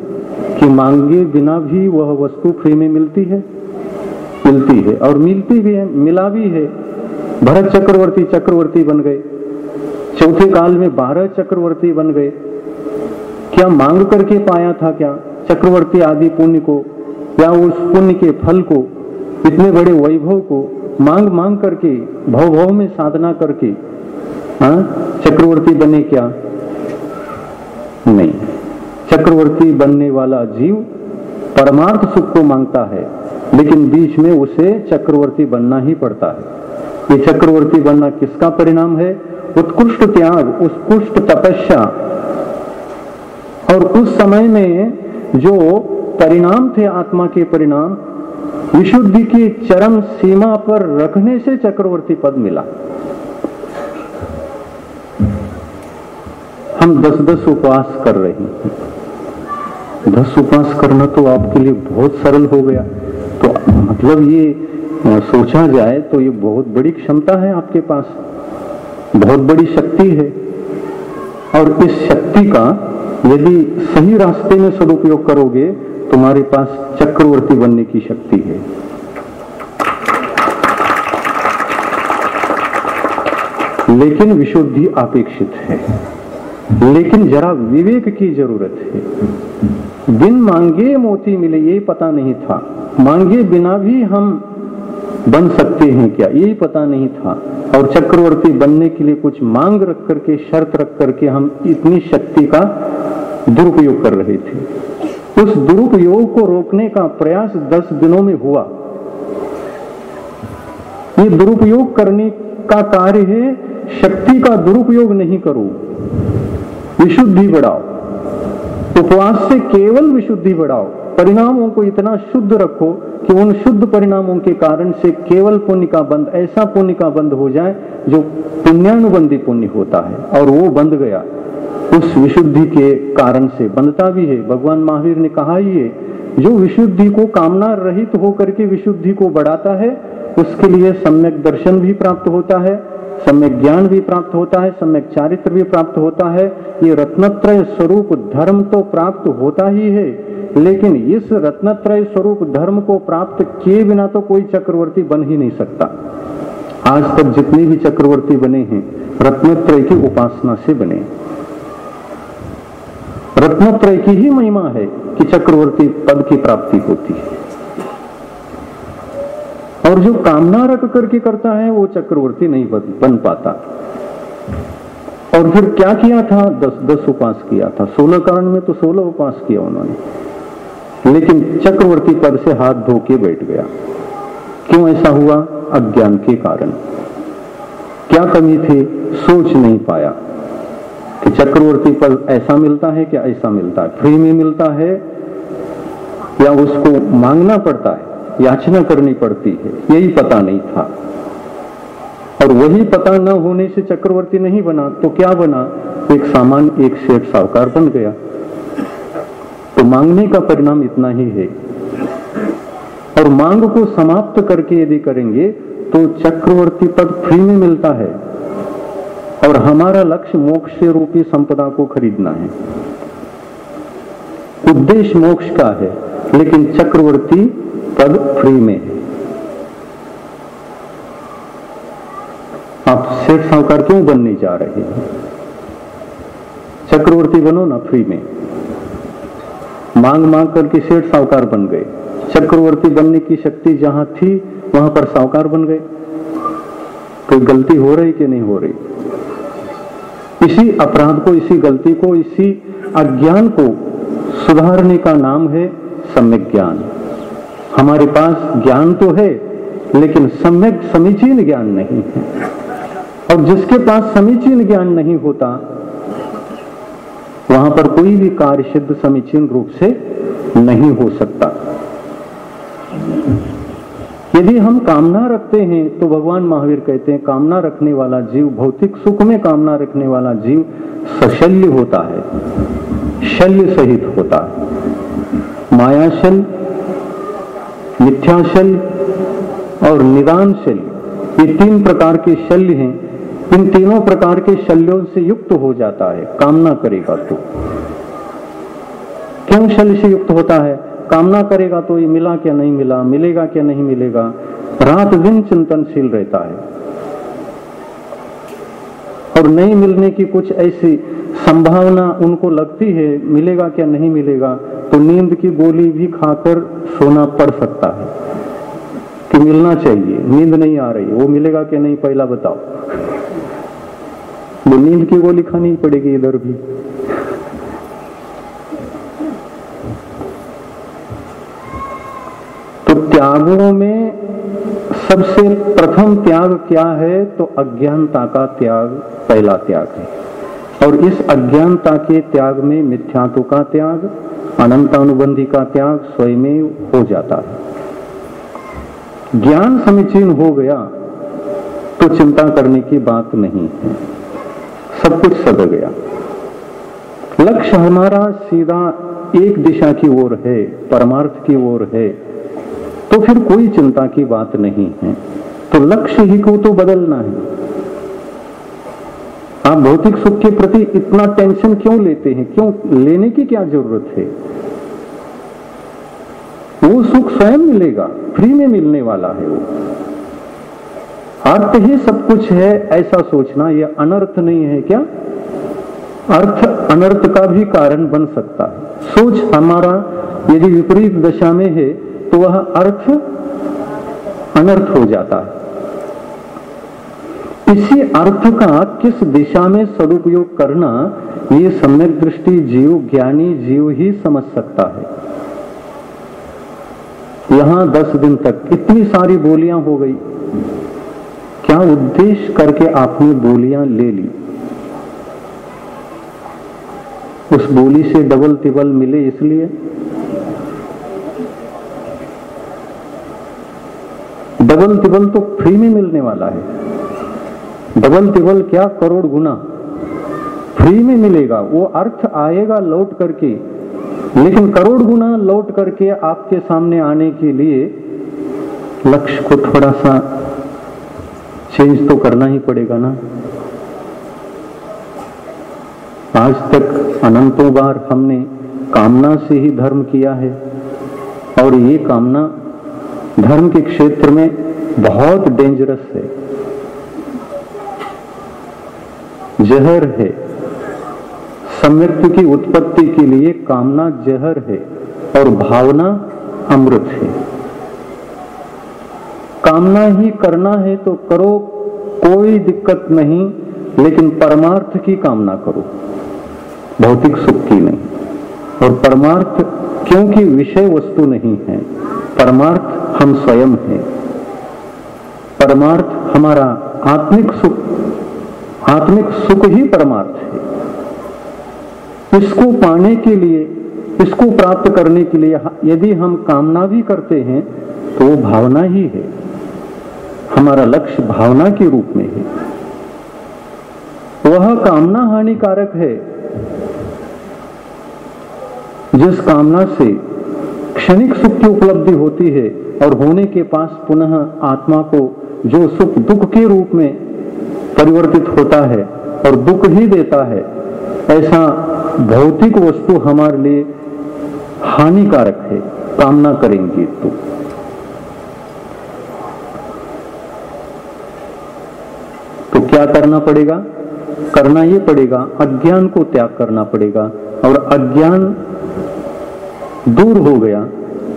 कि मांगे बिना भी वह वस्तु फ्री में मिलती है? मिलती है और मिलती भी है, मिला भी है। भरत चक्रवर्ती बन गए, चौथे काल में 12 चक्रवर्ती बन गए। क्या मांग करके पाया था क्या चक्रवर्ती आदि पुण्य को, या उस पुण्य के फल को, इतने बड़े वैभव को मांग मांग करके, भव भव में साधना करके चक्रवर्ती बने क्या? नहीं। चक्रवर्ती बनने वाला जीव परमार्थ सुख को मांगता है, लेकिन बीच में उसे चक्रवर्ती बनना ही पड़ता है। ये चक्रवर्ती बनना किसका परिणाम है? उत्कृष्ट त्याग, उत्कृष्ट तपस्या। और उस समय में जो परिणाम थे, आत्मा के परिणाम, विशुद्धि की चरम सीमा पर रखने से चक्रवर्ती पद मिला। हम 10-10 उपवास कर रहे हैं। 10 उपवास करना तो आपके लिए बहुत सरल हो गया। तो मतलब ये सोचा जाए तो ये बहुत बड़ी क्षमता है आपके पास, बहुत बड़ी शक्ति है। और इस शक्ति का यदि सही रास्ते में सदुपयोग करोगे, तुम्हारे पास चक्रवर्ती बनने की शक्ति है। लेकिन विशुद्धि अपेक्षित है, लेकिन जरा विवेक की जरूरत है। बिन मांगे मोती मिले, ये पता नहीं था। मांगे बिना भी हम बन सकते हैं क्या, यही पता नहीं था। और चक्रवर्ती बनने के लिए कुछ मांग रख करके, शर्त रख करके हम इतनी शक्ति का दुरुपयोग कर रहे थे। उस दुरुपयोग को रोकने का प्रयास 10 दिनों में हुआ। ये दुरुपयोग करने का कार्य है। शक्ति का दुरुपयोग नहीं करो, विशुद्धि बढ़ाओ। उपवास से केवल विशुद्धि बढ़ाओ, परिणामों को इतना शुद्ध रखो कि उन शुद्ध परिणामों के कारण से केवल पुण्य का बंध, ऐसा पुण्य का बंध हो जाए जो पुण्यानुबंधी पुण्य होता है, और वो बंध गया उस विशुद्धि के कारण से बंधता भी है। भगवान महावीर ने कहा ही है, जो विशुद्धि को कामना रहित होकर के विशुद्धि को बढ़ाता है, उसके लिए सम्यक दर्शन भी प्राप्त होता है, सम्यक ज्ञान भी प्राप्त होता है, सम्यक चारित्र भी प्राप्त होता है। ये रत्नत्रय स्वरूप धर्म तो प्राप्त होता ही है, लेकिन इस रत्नत्रय स्वरूप धर्म को प्राप्त किए बिना तो कोई चक्रवर्ती बन ही नहीं सकता। आज तक जितने भी चक्रवर्ती बने हैं रत्नत्रय की उपासना से बने। रत्नत्रय की ही महिमा है कि चक्रवर्ती पद की प्राप्ति होती है, और जो कामना रख करके करता है वो चक्रवर्ती नहीं बन पाता। और फिर क्या किया था? 10 उपास किया था। 16 कारण में तो 16 उपास किया उन्होंने, लेकिन चक्रवर्ती पद से हाथ धो के बैठ गया। क्यों ऐसा हुआ? अज्ञान के कारण। क्या कमी थी? सोच नहीं पाया कि चक्रवर्ती पद ऐसा मिलता है क्या ऐसा मिलता है, फ्री में मिलता है या उसको मांगना पड़ता है, याचना करनी पड़ती है, यही पता नहीं था। और वही पता न होने से चक्रवर्ती नहीं बना तो क्या बना? एक सामान्य एक सेठ साहूकार बन गया। तो मांगने का परिणाम इतना ही है, और मांग को समाप्त करके यदि करेंगे तो चक्रवर्ती पद फ्री में मिलता है, और हमारा लक्ष्य मोक्ष रूपी संपदा को खरीदना है। उद्देश्य मोक्ष का है, लेकिन चक्रवर्ती पद फ्री में है। आप सेठ साहूकार क्यों बनने जा रहे हैं? चक्रवर्ती बनो ना फ्री में। मांग मांग करके सेठ साहूकार बन गए। चक्रवर्ती बनने की शक्ति जहां थी वहां पर साहूकार बन गए। कोई गलती हो रही कि नहीं हो रही? इसी अपराध को, इसी गलती को, इसी अज्ञान को सुधारने का नाम है सम्यक ज्ञान। हमारे पास ज्ञान तो है, लेकिन सम्यक समीचीन ज्ञान नहीं है। और जिसके पास समीचीन ज्ञान नहीं होता, वहां पर कोई भी कार्य सिद्ध समीचीन रूप से नहीं हो सकता। यदि हम कामना रखते हैं तो भगवान महावीर कहते हैं, कामना रखने वाला जीव, भौतिक सुख में कामना रखने वाला जीव सशल्य होता है, शल्य सहित होता है। मायाशल, मिथ्याशल और निदान शल्य, ये 3 प्रकार के शल्य हैं। इन तीनों प्रकार के शल्यों से युक्त हो जाता है कामना करेगा तो। क्यों शल्य से युक्त होता है? कामना करेगा तो ये मिला क्या नहीं मिला, मिलेगा क्या नहीं मिलेगा, रात दिन चिंतनशील रहता है। और नहीं मिलने की कुछ ऐसी संभावना उनको लगती है, मिलेगा क्या नहीं मिलेगा, तो नींद की गोली भी खाकर सोना पड़ सकता है कि मिलना चाहिए, नींद नहीं आ रही, वो मिलेगा क्या नहीं पहला बताओ। वो नींद की गोली खानी पड़ेगी इधर भी। तो त्यागों में सबसे प्रथम त्याग क्या है? तो अज्ञानता का त्याग पहला त्याग है। और इस अज्ञानता के त्याग में मिथ्यात्व का त्याग, अनंतानुबंधी का त्याग स्वयं हो जाता है। ज्ञान समीचीन हो गया तो चिंता करने की बात नहीं है, सब कुछ सद गया। लक्ष्य हमारा सीधा एक दिशा की ओर है, परमार्थ की ओर है, तो फिर कोई चिंता की बात नहीं है। तो लक्ष्य ही को तो बदलना है। आप भौतिक सुख के प्रति इतना टेंशन क्यों लेते हैं? क्यों लेने की क्या जरूरत है? वो सुख स्वयं मिलेगा, फ्री में मिलने वाला है। वो अर्थ ही सब कुछ है ऐसा सोचना यह अनर्थ नहीं है क्या? अर्थ अनर्थ का भी कारण बन सकता है। सोच हमारा यदि विपरीत दशा में है तो वह अर्थ अनर्थ हो जाता है। इसी अर्थ का किस दिशा में सदुपयोग करना, ये सम्यक दृष्टि जीव, ज्ञानी जीव ही समझ सकता है। यहां 10 दिन तक इतनी सारी बोलियां हो गई, क्या उद्देश्य करके आपने बोलियां ले ली? उस बोली से डबल तिबल मिले इसलिए? डबल तिबल तो फ्री में मिलने वाला है। डबल तिबल क्या, करोड़ गुना फ्री में मिलेगा। वो अर्थ आएगा लौट करके, लेकिन करोड़ गुना लौट करके आपके सामने आने के लिए लक्ष्य को थोड़ा सा चेंज तो करना ही पड़ेगा ना। आज तक अनंतों बार हमने कामना से ही धर्म किया है, और ये कामना धर्म के क्षेत्र में बहुत डेंजरस है, जहर है। सम्यक्त्व की उत्पत्ति के लिए कामना जहर है और भावना अमृत है। कामना ही करना है तो करो, कोई दिक्कत नहीं, लेकिन परमार्थ की कामना करो, भौतिक सुख की नहीं। और परमार्थ क्योंकि विषय वस्तु नहीं है, परमार्थ हम स्वयं हैं। परमार्थ हमारा आत्मिक सुख ही परमार्थ है। इसको पाने के लिए, इसको प्राप्त करने के लिए यदि हम कामना भी करते हैं तो वो भावना ही है। हमारा लक्ष्य भावना के रूप में है। वह कामना हानिकारक है जिस कामना से क्षणिक सुख की उपलब्धि होती है और होने के पास पुनः आत्मा को जो सुख दुख के रूप में परिवर्तित होता है और दुख ही देता है, ऐसा भौतिक वस्तु हमारे लिए हानिकारक है। कामना करेंगे तो क्या करना पड़ेगा? करना ये पड़ेगा, अज्ञान को त्याग करना पड़ेगा। और अज्ञान दूर हो गया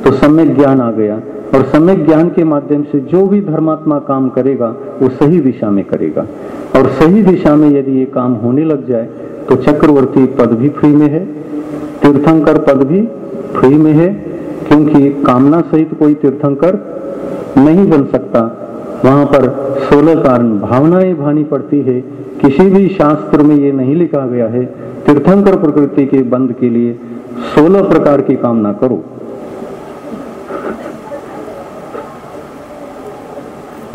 तो सम्यक ज्ञान आ गया, और सम्यक ज्ञान के माध्यम से जो भी धर्मात्मा काम करेगा वो सही दिशा में करेगा। और सही दिशा में यदि ये काम होने लग जाए तो चक्रवर्ती पद भी फ्री में है, तीर्थंकर पद भी फ्री में है, क्योंकि कामना सहित कोई तीर्थंकर नहीं बन सकता। वहां पर 16 कारण भावनाएं भानी पड़ती है। किसी भी शास्त्र में ये नहीं लिखा गया है तीर्थंकर प्रकृति के बंध के लिए 16 प्रकार की कामना करो।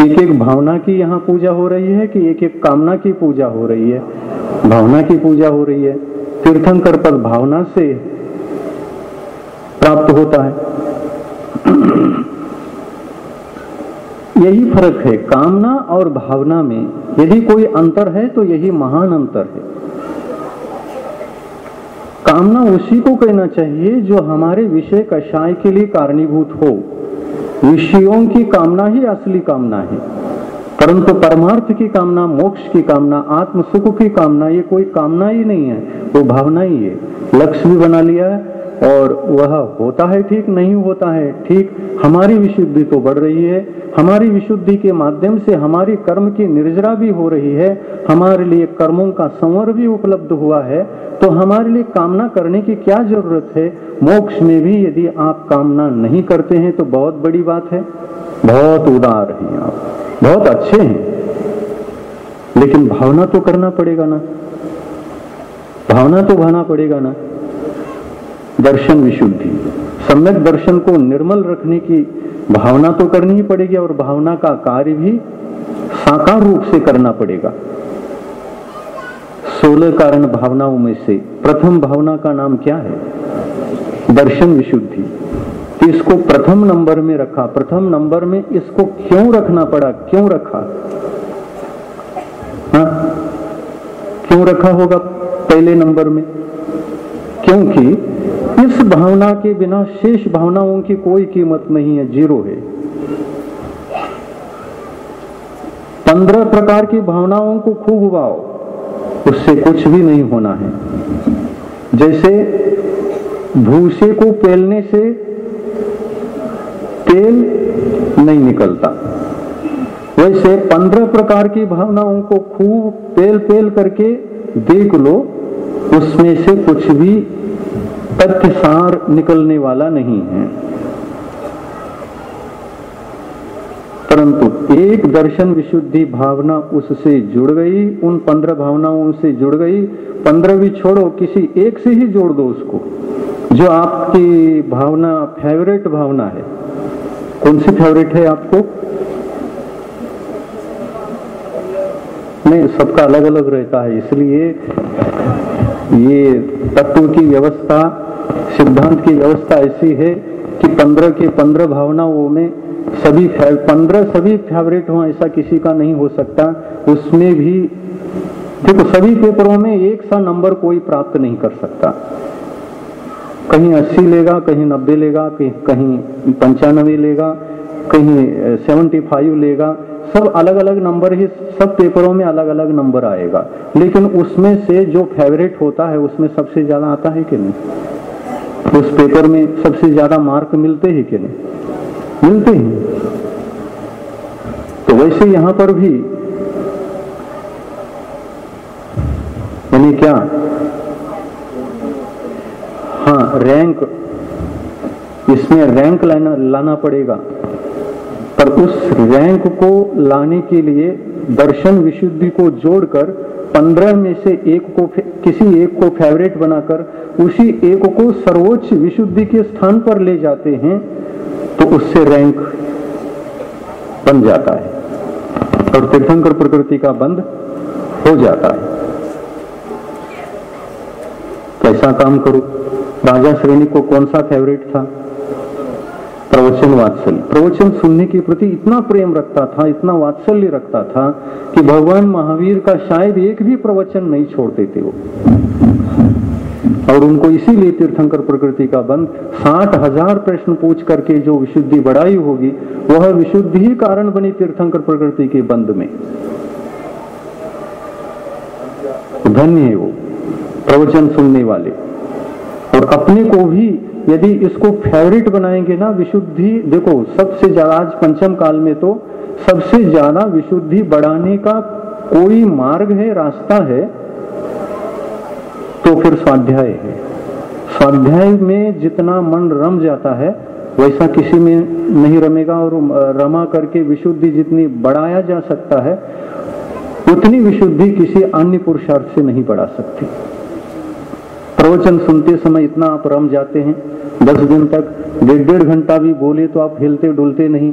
एक एक भावना की यहाँ पूजा हो रही है कि एक एक कामना की पूजा हो रही है? भावना की पूजा हो रही है। तीर्थंकर पद भावना से प्राप्त होता है। यही फर्क है कामना और भावना में। यदि कोई अंतर है तो यही महान अंतर है। कामना उसी को कहना चाहिए जो हमारे विषय कषाय के लिए कारणीभूत हो। विषयों की कामना ही असली कामना है, परंतु परमार्थ की कामना, मोक्ष की कामना, आत्म सुख की कामना, ये कोई कामना ही नहीं है, वो भावना ही है। लक्ष्य भी बना लिया है और वह होता है ठीक, नहीं होता है ठीक। हमारी विशुद्धि तो बढ़ रही है, हमारी विशुद्धि के माध्यम से हमारी कर्म की निर्जरा भी हो रही है, हमारे लिए कर्मों का संवर भी उपलब्ध हुआ है। तो हमारे लिए कामना करने की क्या जरूरत है? मोक्ष में भी यदि आप कामना नहीं करते हैं तो बहुत बड़ी बात है। बहुत उदार हैं आप, बहुत अच्छे हैं, लेकिन भावना तो करना पड़ेगा ना, भावना तो भाना पड़ेगा ना। दर्शन विशुद्धि, सम्यक दर्शन को निर्मल रखने की भावना तो करनी ही पड़ेगी, और भावना का कार्य भी साकार रूप से करना पड़ेगा। 16 कारण भावनाओं में से प्रथम भावना का नाम क्या है? दर्शन विशुद्धि। इसको प्रथम नंबर में रखा। प्रथम नंबर में इसको क्यों रखना पड़ा? क्यों रखा? हाँ, क्यों रखा होगा पहले नंबर में? क्योंकि इस भावना के बिना शेष भावनाओं की कोई कीमत नहीं है, जीरो है। 15 प्रकार की भावनाओं को खूब उगाओ, उससे कुछ भी नहीं होना है। जैसे भूसे को पेलने से तेल नहीं निकलता, वैसे 15 प्रकार की भावनाओं को खूब पेल पेल करके देख लो, उसमें से कुछ भी तथ्य सार निकलने वाला नहीं है। परंतु एक दर्शन विशुद्धि भावना उससे जुड़ गई, उन 15 भावनाओं से जुड़ गई। 15 भी छोड़ो, किसी एक से ही जोड़ दो उसको, जो आपकी भावना फेवरेट भावना है। कौन सी फेवरेट है आपको? नहीं, सबका अलग अलग रहता है, इसलिए ये तत्व की व्यवस्था, सिद्धांत की व्यवस्था ऐसी है कि 15 के 15 भावनाओं में सभी 15 सभी फेवरेट हो, ऐसा किसी का नहीं हो सकता। उसमें भी देखो, सभी पेपरों में एक सा नंबर कोई प्राप्त नहीं कर सकता। कहीं 80 लेगा, कहीं 90 लेगा, कहीं 95 लेगा, कहीं 75 लेगा। सब अलग अलग नंबर ही, सब पेपरों में अलग अलग नंबर आएगा, लेकिन उसमें से जो फेवरेट होता है उसमें सबसे ज्यादा आता है कि नहीं? उस पेपर में सबसे ज्यादा मार्क मिलते ही कि नहीं? मिलते हैं। तो वैसे यहां पर भी यानी क्या, हाँ, रैंक, इसमें रैंक लाना पड़ेगा, पर उस रैंक को लाने के लिए दर्शन विशुद्धि को जोड़कर 15 में से एक को, किसी एक को फेवरेट बनाकर उसी एक को सर्वोच्च विशुद्धि के स्थान पर ले जाते हैं, तो उससे रैंक बन जाता है और तीर्थंकर प्रकृति का बंध हो जाता है। कैसा काम करूं? राजा श्रेणी को कौन सा फेवरेट था? प्रवचन वात्सल्य। प्रवचन सुनने के प्रति इतना प्रेम रखता था, इतना वात्सल्य रखता था कि भगवान महावीर का शायद एक भी प्रवचन नहीं छोड़ते थे वो। और उनको इसीलिए तीर्थंकर प्रकृति का बंध, 60,000 प्रश्न पूछ करके जो विशुद्धि बढ़ाई होगी, वह विशुद्धि ही कारण बनी तीर्थंकर प्रकृति के बंध में। धन्य है वो प्रवचन सुनने वाले। और अपने को भी यदि इसको फेवरेट बनाएंगे ना, विशुद्धि, देखो सबसे ज्यादा आज पंचम काल में तो सबसे ज्यादा विशुद्धि बढ़ाने का कोई मार्ग है, रास्ता है, तो फिर स्वाध्याय है। स्वाध्याय में जितना मन रम जाता है वैसा किसी में नहीं रमेगा, और रमा करके विशुद्धि जितनी बढ़ाया जा सकता है उतनी विशुद्धि किसी अन्य पुरुषार्थ से नहीं बढ़ा सकती। प्रवचन सुनते समय इतना आप रम जाते हैं, 10 दिन तक 1.5 घंटा भी बोले तो आप हिलते डुलते नहीं।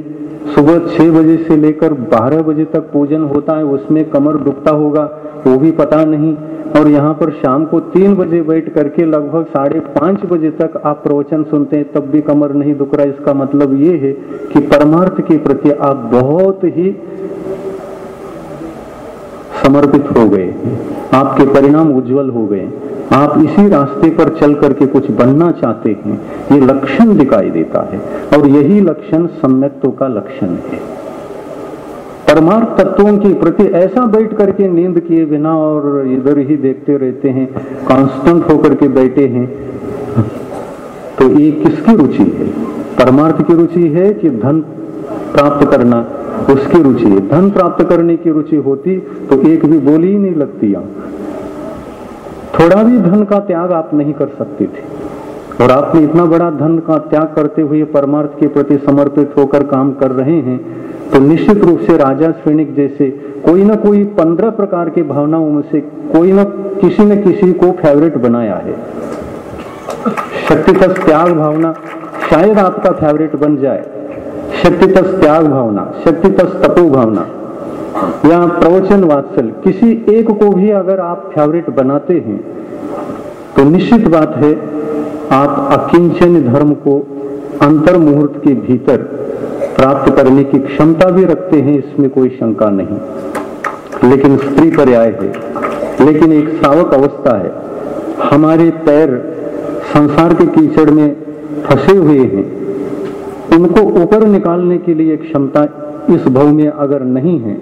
सुबह 6 बजे से लेकर 12 बजे तक पूजन होता है, उसमें कमर दुखता होगा वो भी पता नहीं, और यहाँ पर शाम को 3 बजे बैठ करके लगभग 5:30 बजे तक आप प्रवचन सुनते हैं, तब भी कमर नहीं दुख रहा। इसका मतलब ये है कि परमार्थ के प्रति आप बहुत ही समर्पित हो गए, आपके परिणाम उज्जवल हो गए, आप इसी रास्ते पर चल करके कुछ बनना चाहते हैं, ये लक्षण दिखाई देता है। और यही लक्षण सम्यक्त्व का लक्षण है। परमार्थ तत्वों के प्रति ऐसा बैठ करके नींद किए बिना और इधर ही देखते रहते हैं, कांस्टेंट होकर के बैठे हैं, तो ये किसकी रुचि है? परमार्थ की रुचि है कि धन प्राप्त करना उसकी रुचि है? धन प्राप्त करने की रुचि होती तो एक भी बोली ही नहीं लगती। थोड़ा भी धन का त्याग आप नहीं कर सकते थे, और आपने इतना बड़ा धन का त्याग करते हुए परमार्थ के प्रति समर्पित होकर काम कर रहे हैं, तो निश्चित रूप से राजा श्रेणिक जैसे कोई ना कोई 15 प्रकार के भावनाओं में से कोई न किसी को फेवरेट बनाया है। शक्तितस त्याग भावना शायद आपका फेवरेट बन जाए, शक्तितस त्याग भावना, शक्तितस तपो भावना या प्रवचन वात्सल्य, किसी एक को भी अगर आप फेवरेट बनाते हैं तो निश्चित बात है आप अकिंचन धर्म को अंतर मुहूर्त के भीतर प्राप्त करने की क्षमता भी रखते हैं, इसमें कोई शंका नहीं। लेकिन स्त्री पर्याय है, लेकिन एक सावक अवस्था है। हमारे पैर संसार के कीचड़ में फंसे हुए हैं, उनको ऊपर निकालने के लिए क्षमता इस भाव में अगर नहीं है,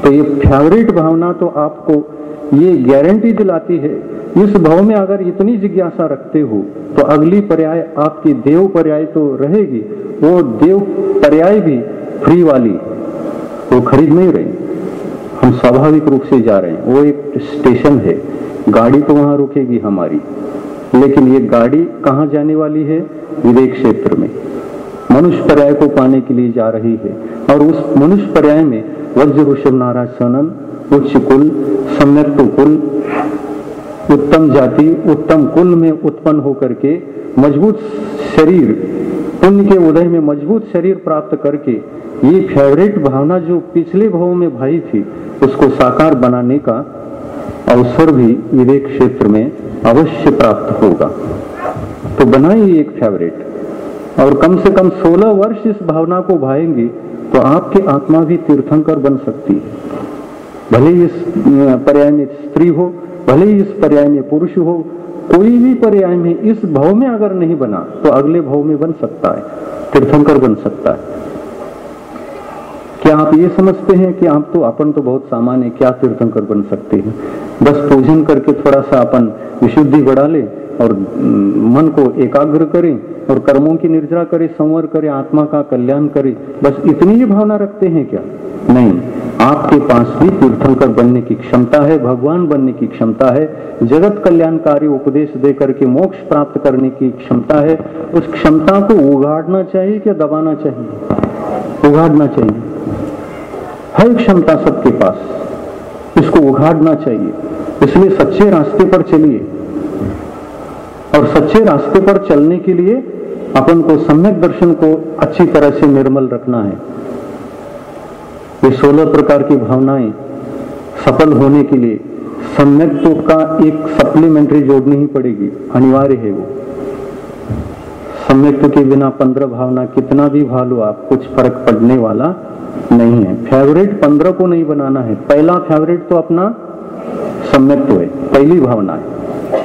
तो ये फेवरेट भावना तो आपको ये गारंटी दिलाती है, इस भाव में अगर इतनी जिज्ञासा रखते हो तो अगली पर्याय आपकी देव पर्याय तो रहेगी, वो देव पर्याय भी फ्री वाली, वो खरीद नहीं रहे, हम स्वाभाविक रूप से जा रहे हैं। वो एक स्टेशन है, गाड़ी तो वहां रुकेगी हमारी, लेकिन ये गाड़ी कहाँ जाने वाली है? विवेक क्षेत्र में। मनुष्य पर्याय को पाने के लिए जा रही है। और उस मनुष्य पर्याय में वज्र ऋषभ नाराज सनन, उच्च कुल, सम्यक कुल, उत्तम जाति, उत्तम कुल में उत्पन्न होकर के मजबूत शरीर, पुण्य के उदय में मजबूत शरीर प्राप्त करके ये फेवरेट भावना जो पिछले भाव में भाई थी उसको साकार बनाने का अवसर भी विवेक क्षेत्र में अवश्य प्राप्त होगा। तो बनाइए एक फेवरेट, और कम से कम 16 वर्ष इस भावना को भाएंगे तो आपकी आत्मा भी तीर्थंकर बन सकती है। भले ही इस पर्याय में स्त्री हो, भले ही इस पर्याय में पुरुष हो, कोई भी पर्याय में इस भाव में अगर नहीं बना तो अगले भाव में बन सकता है, तीर्थंकर बन सकता है। क्या आप ये समझते हैं कि आप तो अपन तो बहुत सामान्य, क्या तीर्थंकर बन सकते हैं? बस पूजन करके थोड़ा सा अपन विशुद्धि बढ़ा ले और मन को एकाग्र करें और कर्मों की निर्जरा करे, संवर करे, आत्मा का कल्याण करे, बस इतनी ही भावना रखते हैं क्या? नहीं, आपके पास भी तीर्थंकर बनने की क्षमता है, भगवान बनने की क्षमता है, जगत कल्याणकारी उपदेश दे करके मोक्ष प्राप्त करने की क्षमता है। उस क्षमता को उगाड़ना चाहिए क्या दबाना चाहिए? उगाड़ना चाहिए। है क्षमता सबके पास, इसको उगाड़ना चाहिए। इसलिए सच्चे रास्ते पर चलिए, और सच्चे रास्ते पर चलने के लिए अपन को सम्यक दर्शन को अच्छी तरह से निर्मल रखना है। ये 16 प्रकार की भावनाएं सफल होने के लिए सम्यक्त्व का एक सप्लीमेंट्री जोड़नी ही पड़ेगी, अनिवार्य है वो। सम्यक्त्व के बिना 15 भावना कितना भी भालो आप, कुछ फर्क पड़ने वाला नहीं है। फेवरेट 15 को नहीं बनाना है, पहला फेवरेट तो अपना सम्यक्त्व है, पहली भावना है।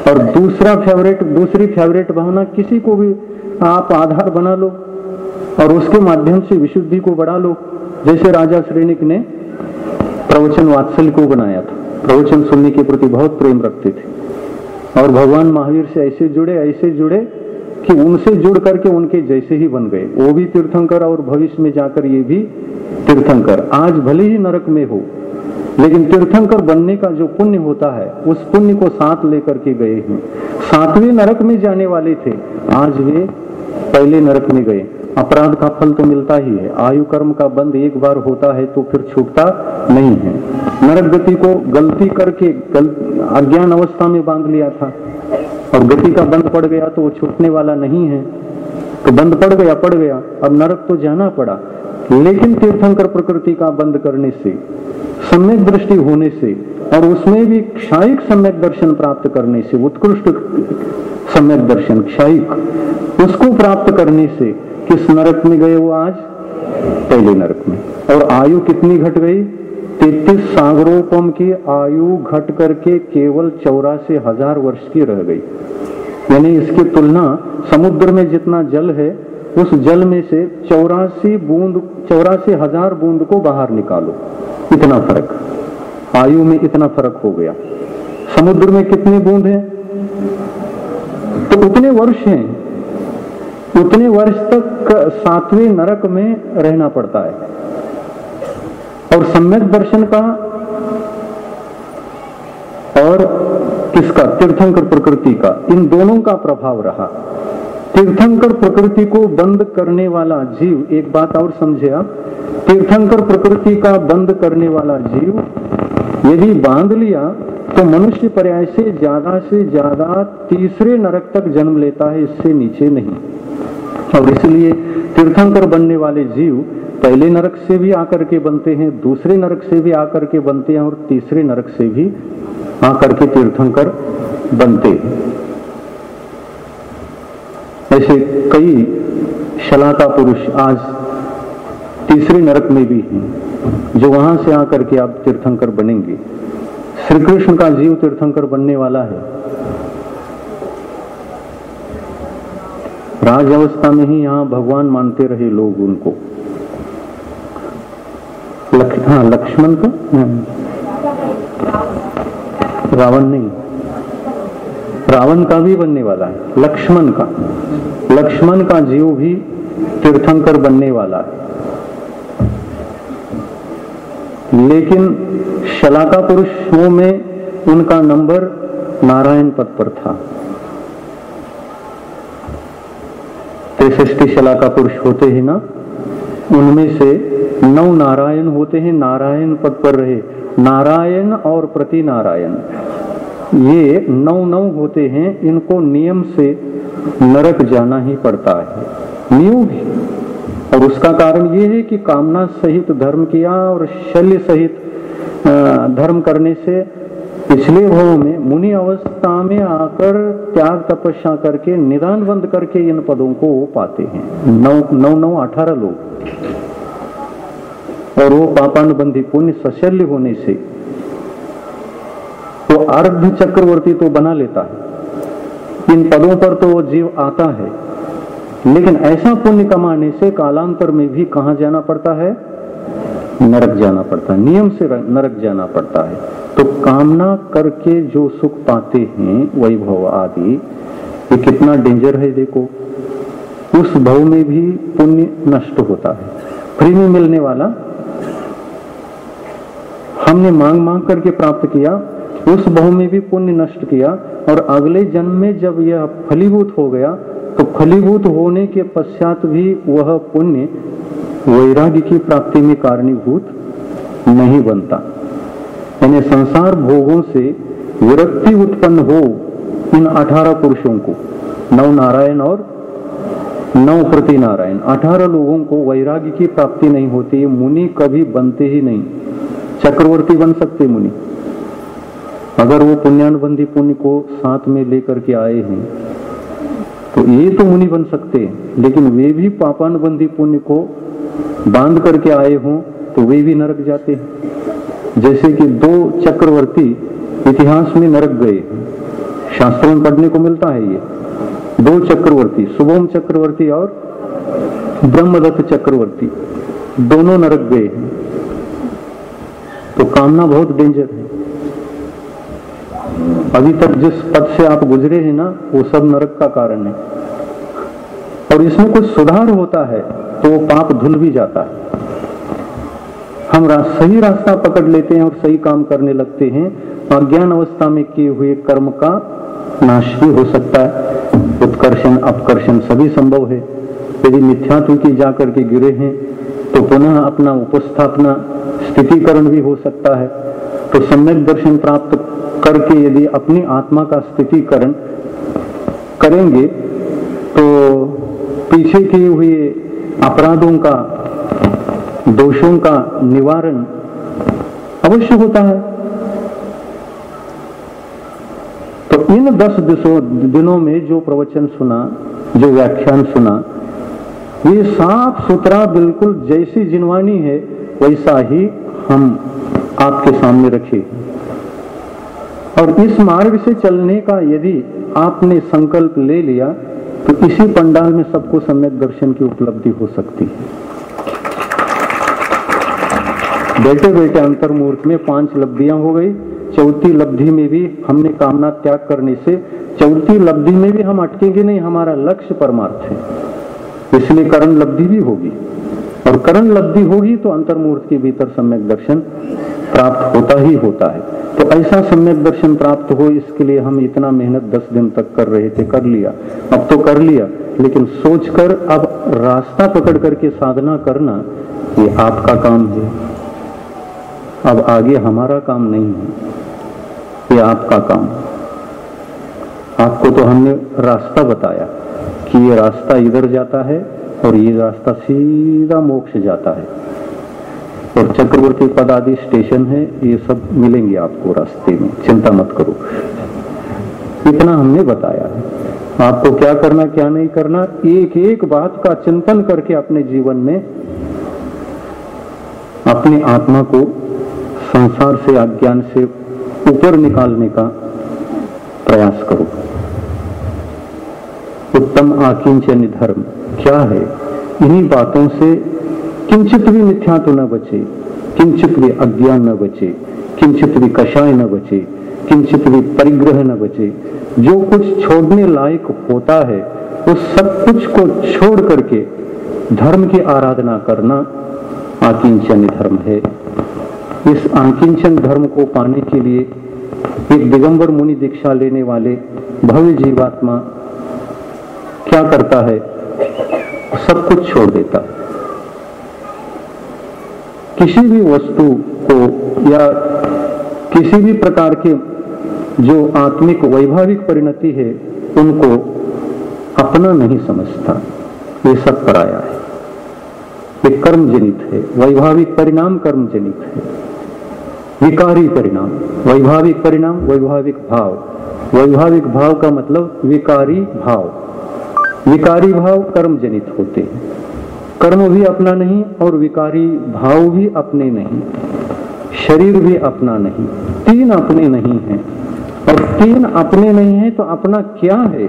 और दूसरा फेवरेट, दूसरी फेवरेट भावना किसी को भी आप आधार बना लो और उसके माध्यम से विशुद्धि को बढ़ा लो। जैसे राजा श्रेणिक ने प्रवचन वात्सल्य को बनाया था, प्रवचन सुनने के प्रति बहुत प्रेम रखते थे और भगवान महावीर से ऐसे जुड़े कि उनसे जुड़ करके उनके जैसे ही बन गए। वो भी तीर्थंकर और भविष्य में जाकर ये भी तीर्थंकर। आज भले ही नरक में हो, लेकिन तीर्थंकर बनने का जो पुण्य होता है उस पुण्य को साथ लेकर के गए हैं। 7वें नरक में जाने वाले थे, आज वे पहले नरक में गए। अपराध का फल तो मिलता ही है, आयु कर्म का बंध एक बार होता है तो फिर छूटता नहीं है। नरक गति को गलती करके अज्ञान अवस्था में बांध लिया था और गति का बंध पड़ गया तो वो छूटने वाला नहीं है। तो बंध पड़ गया, अब नरक तो जाना पड़ा। लेकिन तीर्थंकर प्रकृति का बंद करने से, सम्यक दृष्टि होने से और उसमें भी क्षायिक सम्यक दर्शन प्राप्त करने से, उत्कृष्ट सम्यक दर्शन क्षायिक, उसको प्राप्त करने से किस नरक में गए वो आज? पहले नरक में। और आयु कितनी घट गई? 33 सागरोपम की आयु घट करके केवल 84,000 वर्ष की रह गई। यानी इसकी तुलना समुद्र में जितना जल है उस जल में से 84,000 बूंद को बाहर निकालो, इतना फर्क, आयु में इतना फर्क हो गया। समुद्र में कितने बूंद हैं? तो उतने वर्ष हैं, उतने वर्ष तक 7वें नरक में रहना पड़ता है। और सम्यक दर्शन का और किसका? तीर्थंकर प्रकृति का, इन दोनों का प्रभाव रहा। तीर्थंकर प्रकृति को बंद करने वाला जीव, एक बात और समझे आप, तीर्थंकर प्रकृति का बंद करने वाला जीव यदि बांध लिया तो मनुष्य पर्याय से ज्यादा तीसरे नरक तक जन्म लेता है, इससे नीचे नहीं। और इसलिए तीर्थंकर बनने वाले जीव पहले नरक से भी आकर के बनते हैं, दूसरे नरक से भी आकर के बनते हैं और तीसरे नरक से भी आकर के तीर्थंकर बनते हैं। ऐसे कई शलाका पुरुष आज तीसरे नरक में भी हैं, जो वहां से आकर के आप तीर्थंकर बनेंगे। श्री कृष्ण का जीव तीर्थंकर बनने वाला है। राज अवस्था में ही यहाँ भगवान मानते रहे लोग उनको। लक्ष्मण का, रावण नहीं, रावण का भी बनने वाला है। लक्ष्मण का जीव भी तीर्थंकर बनने वाला है। लेकिन शलाका पुरुषों में उनका नंबर नारायण पद पर था। 63 का पुरुष होते हैं ना, उनमें से 9 नारायण होते हैं, नारायण पद पर रहे। नारायण और प्रति नारायण ये 9 होते हैं, इनको नियम से नरक जाना ही पड़ता है, नियम है। और उसका कारण ये है कि कामना सहित धर्म किया और शल्य सहित धर्म करने से पिछले भाव में मुनि अवस्था में आकर त्याग तपस्या करके निदान बंद करके इन पदों को वो पाते हैं। 9 18 लोग, और वो पापानुबंधी पुण्य सशल्य होने से वो अर्ध चक्रवर्ती तो बना लेता है। इन पदों पर तो वो जीव आता है, लेकिन ऐसा पुण्य कमाने से कालांतर में भी कहां जाना पड़ता है? नरक जाना पड़ता है, नियम से नरक जाना पड़ता है। तो कामना करके जो सुख पाते हैं वैभव आदि, ये कितना डेंजर है देखो। उस भव में भी पुण्य नष्ट होता है। फ्री में मिलने वाला हमने मांग मांग करके प्राप्त किया, उस भव में भी पुण्य नष्ट किया, और अगले जन्म में जब यह फलीभूत हो गया तो फलीभूत होने के पश्चात भी वह पुण्य वैराग्य की प्राप्ति में कारणीभूत नहीं बनता। यानी संसार भोगों से विरक्ति उत्पन्न हो इन 18 पुरुषों को, 9 नारायण और 9 प्रति नारायण, 18 लोगों को वैराग्य की प्राप्ति नहीं होती। मुनि कभी बनते ही नहीं। चक्रवर्ती बन सकते मुनि, अगर वो पुण्यानुबंधी पुण्य को साथ में लेकर के आए हैं तो ये तो मुनि बन सकते हैं, लेकिन वे भी पापानुबंधी पुण्य को बांध करके आए हों तो वे भी नरक जाते हैं। जैसे कि 2 चक्रवर्ती इतिहास में नरक गए, शास्त्रों में पढ़ने को मिलता है। ये 2 चक्रवर्ती, शुभम चक्रवर्ती और ब्रह्मदत्त चक्रवर्ती, दोनों नरक गए हैं। तो कामना बहुत डेंजर है। अभी तक जिस पद से आप गुजरे हैं ना, वो सब नरक का कारण है। और इसमें कुछ सुधार होता है तो वो पाप धुल भी जाता है। हम सही रास्ता पकड़ लेते हैं और सही काम करने लगते हैं, अज्ञान अवस्था में किए हुए कर्म का नाश भी हो सकता है। उत्कर्षण अपकर्षण सभी संभव है। यदि मिथ्यात्व की जाकर के गिरे हैं तो पुनः अपना उपस्थापना स्थितिकरण भी हो सकता है। तो सम्यक दर्शन प्राप्त करके यदि अपनी आत्मा का स्थितिकरण करेंगे तो पीछे किए हुए अपराधों का, दोषों का निवारण अवश्य होता है। तो इन 10 दिनों में जो प्रवचन सुना, जो व्याख्यान सुना, ये साफ सुथरा बिल्कुल जैसी जिनवानी है वैसा ही हम आपके सामने रखे। और इस मार्ग से चलने का यदि आपने संकल्प ले लिया तो इसी पंडाल में सबको सम्यक दर्शन की उपलब्धि हो सकती है। बैठे बैठे अंतर्मूर्त में 5 लब्धियां हो गई। चौथी लब्धि में भी हमने कामना त्याग करने से, चौथी लब्धि में भी हम अटकेंगे नहीं। हमारा लक्ष्य परमार्थ है, इसलिए करण लब्धि भी होगी। और करण लब्धि होगी तो अंतर्मूर्त के भीतर सम्यक दर्शन प्राप्त होता ही होता है। तो ऐसा सम्यक दर्शन प्राप्त हो, इसके लिए हम इतना मेहनत 10 दिन तक कर रहे थे, कर लिया। अब तो कर लिया, लेकिन सोचकर अब रास्ता पकड़ करके साधना करना ये आपका काम है। अब आगे हमारा काम नहीं है, ये आपका काम। आपको तो हमने रास्ता बताया कि ये रास्ता इधर जाता है और ये रास्ता सीधा मोक्ष जाता है। और चक्रवर्ती पद आदि स्टेशन है, ये सब मिलेंगे आपको रास्ते में, चिंता मत करो। इतना हमने बताया है। आपको क्या करना क्या नहीं करना, एक एक बात का चिंतन करके अपने जीवन में अपनी आत्मा को संसार से, अज्ञान से ऊपर निकालने का प्रयास करो। उत्तम आकिंचन धर्म क्या है? इन्हीं बातों से किंचित भी मिथ्यात्व न बचे, किंचित भी अज्ञान न बचे, किंचित भी कषाय न बचे, किंचित भी परिग्रह न बचे। जो कुछ छोड़ने लायक होता है उस सब कुछ को छोड़ करके धर्म की आराधना करना आकिंचन धर्म है। इस आकिंचन धर्म को पाने के लिए एक दिगंबर मुनि दीक्षा लेने वाले भव्य जीवात्मा क्या करता है? सब कुछ छोड़ देता। किसी भी वस्तु को या किसी भी प्रकार के जो आत्मिक वैभाविक परिणति है उनको अपना नहीं समझता, ये सब पराया है। ये कर्म जनित है, वैभाविक परिणाम कर्म जनित है। विकारी परिणाम, वैभाविक परिणाम वैभाविक भाव, वैभाविक भाव का मतलब विकारी भाव, विकारी भाव कर्म जनित होते हैं। कर्म भी अपना नहीं और विकारी भाव भी अपने नहीं, शरीर भी अपना नहीं, तीन अपने नहीं है। और तीन अपने नहीं है तो अपना क्या है?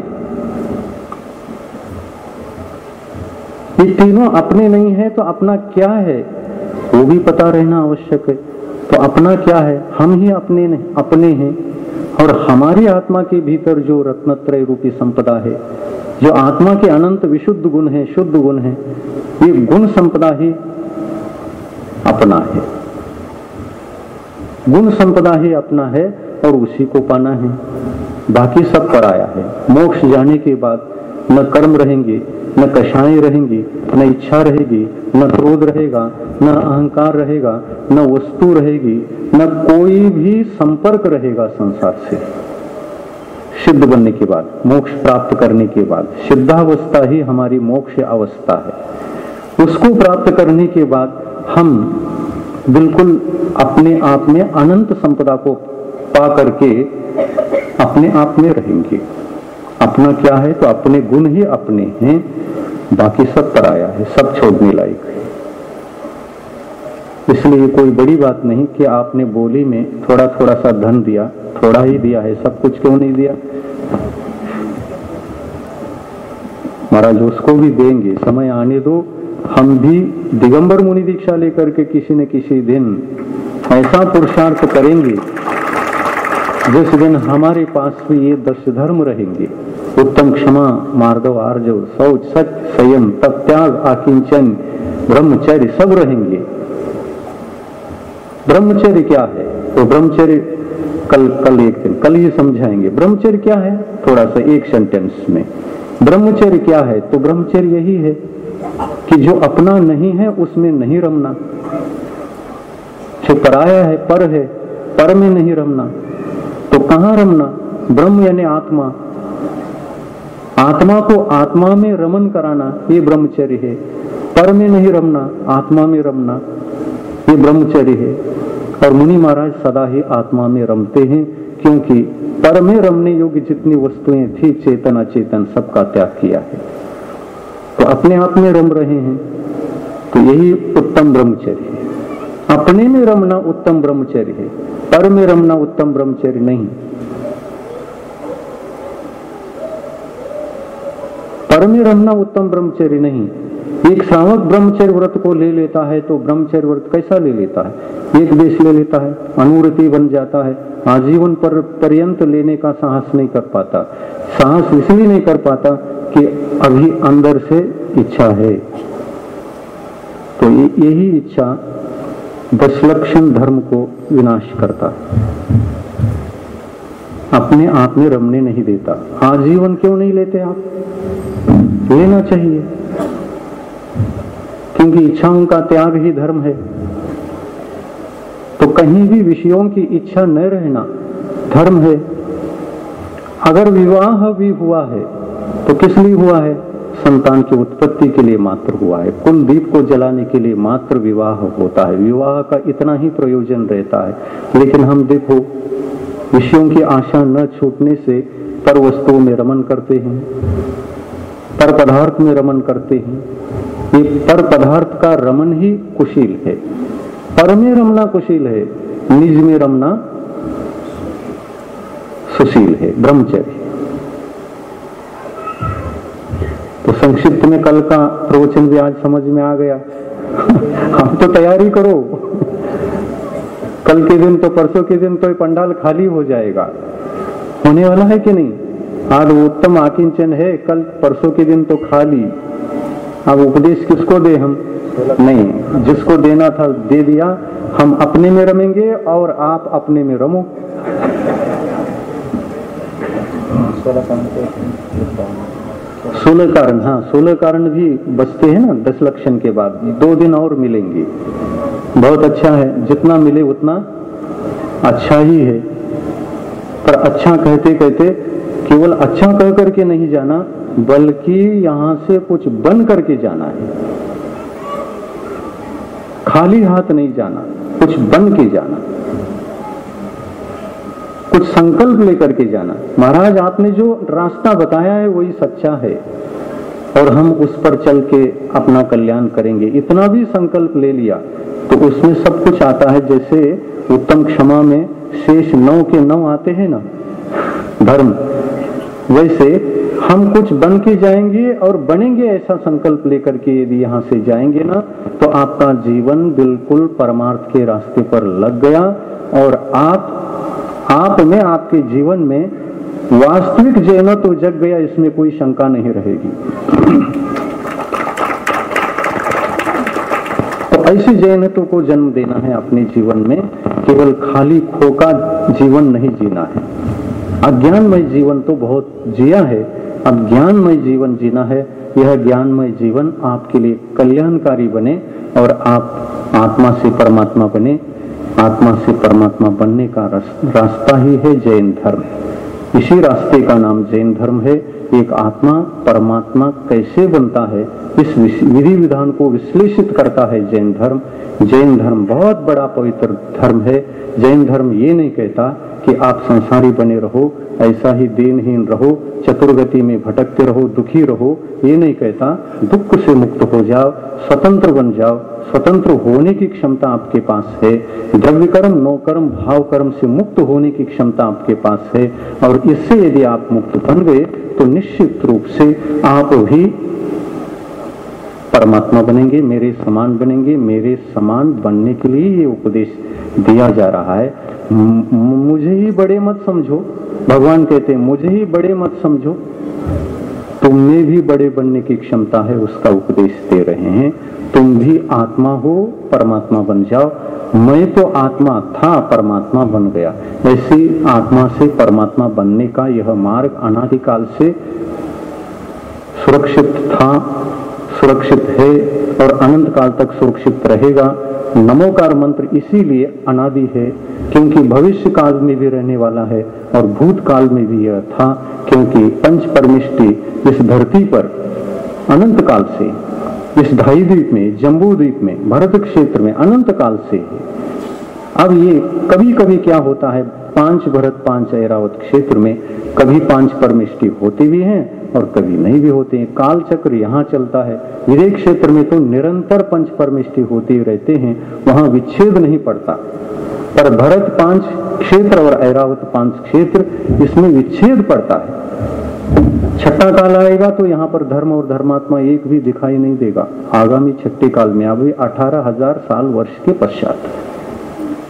ये तीनों अपने नहीं है तो अपना क्या है वो भी पता रहना आवश्यक है। तो अपना क्या है? हम ही अपने नहीं, अपने हैं। और हमारी आत्मा के भीतर जो रत्नत्रय रूपी संपदा है, जो आत्मा के अनंत विशुद्ध गुण है, शुद्ध गुण है, ये गुण संपदा ही अपना है, गुण संपदा ही अपना है और उसी को पाना है। बाकी सब पराया है। मोक्ष जाने के बाद न कर्म रहेंगे, न कषाएं रहेंगी, न इच्छा रहेगी, न क्रोध रहेगा, न अहंकार रहेगा, न वस्तु रहेगी, न कोई भी संपर्क रहेगा संसार से। सिद्ध बनने के बाद, मोक्ष प्राप्त करने के बाद, सिद्धावस्था ही हमारी मोक्ष अवस्था है। उसको प्राप्त करने के बाद हम बिल्कुल अपने आप में अनंत संपदा को पा करके अपने आप में रहेंगे। अपना क्या है? तो अपने गुण ही अपने हैं, बाकी सब पराया है, सब छोड़ने लायक है। इसलिए कोई बड़ी बात नहीं कि आपने बोली में थोड़ा थोड़ा सा धन दिया, थोड़ा ही दिया है, सब कुछ क्यों नहीं दिया? महाराज उसको भी देंगे, समय आने दो। हम भी दिगंबर मुनि दीक्षा लेकर के किसी न किसी दिन ऐसा पुरुषार्थ करेंगे जिस दिन हमारे पास भी ये 10 धर्म रहेंगे। उत्तम, क्षमा, मार्दव, आर्जव, शौच, सत्य, संयम, तप, त्याग, आकिंचन, ब्रह्मचर्य सब रहेंगे। ब्रह्मचर्य क्या है? तो ब्रह्मचर्य कल एक दिन कल ही समझाएंगे। ब्रह्मचर्य क्या है? थोड़ा सा एक सेंटेंस में। ब्रह्मचर्य क्या है? तो ब्रह्मचर्य यही है कि जो अपना नहीं है उसमें नहीं रमना, जो पराया है, पर है, पर में नहीं रमना। तो कहां रमना? ब्रह्म यानी आत्मा, आत्मा को आत्मा में रमन कराना, ये ब्रह्मचर्य है। पर में नहीं रमना, आत्मा में रमना, ये ब्रह्मचर्य है। और मुनि महाराज सदा ही आत्मा में रमते हैं, क्योंकि पर में रमने योग्य जितनी वस्तुएं थी, चेतन अचेतन, सबका त्याग किया है। तो अपने आप में रम रहे हैं, तो यही उत्तम ब्रह्मचर्य है। अपने में रमना उत्तम ब्रह्मचर्य है, पर में रमना उत्तम ब्रह्मचर्य नहीं। पर में रमना उत्तम ब्रह्मचर्य नहीं। एक श्रावक ब्रह्मचर्य व्रत को ले लेता है तो ब्रह्मचर्य व्रत कैसा ले लेता है? एक देश ले लेता है, अनुवृत्ति बन जाता है, आजीवन पर्यंत लेने का साहस नहीं कर पाता। साहस इसलिए नहीं कर पाता कि अभी अंदर से इच्छा है। तो यही इच्छा दशलक्षण धर्म को विनाश करता है, अपने आप में रमने नहीं देता। आजीवन क्यों नहीं लेते आप? लेना चाहिए, क्योंकि इच्छाओं का त्याग ही धर्म है। तो कहीं भी विषयों की इच्छा न रहना धर्म है। अगर विवाह भी हुआ है तो किस लिए हुआ है? संतान की उत्पत्ति के लिए मात्र हुआ है। कुल दीप को जलाने के लिए मात्र विवाह होता है। विवाह का इतना ही प्रयोजन रहता है। लेकिन हम देखो, विषयों की आशा न छूटने से पर वस्तुओं में रमन करते हैं, पर पदार्थ में रमन करते हैं। ये पर पदार्थ का रमन ही कुशील है। पर में रमना कुशील है, निज में रमना सुशील है, ब्रह्मचर्य। तो संक्षिप्त में कल का प्रवचन भी आज समझ में आ गया। हम तो तैयारी करो, कल के दिन तो परसों के दिन तो ये पंडाल खाली हो जाएगा। होने वाला है कि नहीं? आज उत्तम आकिंचन है, कल परसों के दिन तो खाली। अब उपदेश किसको दे? हम नहीं, जिसको देना था दे दिया। हम अपने में रमेंगे और आप अपने में रमो। 16 कारण, हाँ 16 कारण भी बचते हैं ना 10 लक्षण के बाद, 2 दिन और मिलेंगे। बहुत अच्छा है, जितना मिले उतना अच्छा ही है। पर अच्छा कहते कहते केवल अच्छा कह करके नहीं जाना, बल्कि यहां से कुछ बन करके जाना है। खाली हाथ नहीं जाना, कुछ बन के जाना, कुछ संकल्प लेकर के जाना। महाराज आपने जो रास्ता बताया है वही सच्चा है और हम उस पर चल के अपना कल्याण करेंगे, इतना भी संकल्प ले लिया तो उसमें सब कुछ आता है। जैसे उत्तम क्षमा में शेष 9 के 9 आते हैं ना धर्म, वैसे हम कुछ बन के जाएंगे और बनेंगे ऐसा संकल्प लेकर के यदि यहाँ से जाएंगे ना, तो आपका जीवन बिल्कुल परमार्थ के रास्ते पर लग गया और आप में, आपके जीवन में वास्तविक जैन तो जग गया, इसमें कोई शंका नहीं रहेगी। तो ऐसे जैनत्व को जन्म देना है अपने जीवन में, केवल खाली खोका जीवन नहीं जीना है। अज्ञानमय जीवन तो बहुत जिया है, अब ज्ञानमय जीवन जीना है। यह ज्ञानमय जीवन आपके लिए कल्याणकारी बने और आप आत्मा से परमात्मा बने। आत्मा से परमात्मा बनने का रास्ता ही है जैन धर्म। इसी रास्ते का नाम जैन धर्म है। एक आत्मा परमात्मा कैसे बनता है, इस विधि विधान को विश्लेषित करता है जैन धर्म। जैन धर्म बहुत बड़ा पवित्र धर्म है। जैन धर्म ये नहीं कहता कि आप संसारी बने रहो, ऐसा ही देनहीन रहो, चतुर्गति में भटकते रहो, दुखी रहो, ये नहीं कहता। दुख से मुक्त हो जाओ, स्वतंत्र बन जाओ। स्वतंत्र होने की क्षमता आपके पास है। द्रव्य कर्म, नो कर्म, भाव कर्म से मुक्त होने की क्षमता आपके पास है। और इससे यदि आप मुक्त बन गए तो निश्चित रूप से आप भी परमात्मा बनेंगे, मेरे समान बनेंगे। मेरे समान बनने के लिए ये उपदेश दिया जा रहा है। मुझे ही बड़े मत समझो, भगवान कहते हैं मुझे ही बड़े मत समझो, तुम में भी बड़े बनने की क्षमता है, उसका उपदेश दे रहे हैं। तुम भी आत्मा हो, परमात्मा बन जाओ। मैं तो आत्मा था, परमात्मा बन गया। ऐसी आत्मा से परमात्मा बनने का यह मार्ग अनादिकाल से सुरक्षित था, सुरक्षित है और अनंत काल तक सुरक्षित रहेगा। नमोकार मंत्र इसीलिए अनादि है क्योंकि भविष्य काल में भी रहने वाला है और भूतकाल में भी यह था, क्योंकि पंच परमिष्टि इस धरती पर अनंत काल से, इस ढाई द्वीप में, जम्बू द्वीप में, भरत क्षेत्र में अनंत काल से है। अब ये कभी कभी क्या होता है, 5 भरत 5 ऐरावत क्षेत्र में कभी 5 परमिष्टि होते भी हैं और कभी नहीं भी होते हैं। काल चक्र यहाँ चलता है। विदेश क्षेत्र में तो निरंतर 5 परमिष्टि होते रहते हैं, वहां विच्छेद नहीं पड़ता। पर भरत 5 क्षेत्र और ऐरावत 5 क्षेत्र, इसमें विच्छेद पड़ता है। छठा काल आएगा तो यहाँ पर धर्म और धर्मात्मा एक भी दिखाई नहीं देगा। आगामी छठे काल में, अभी 18,000 साल वर्ष के पश्चात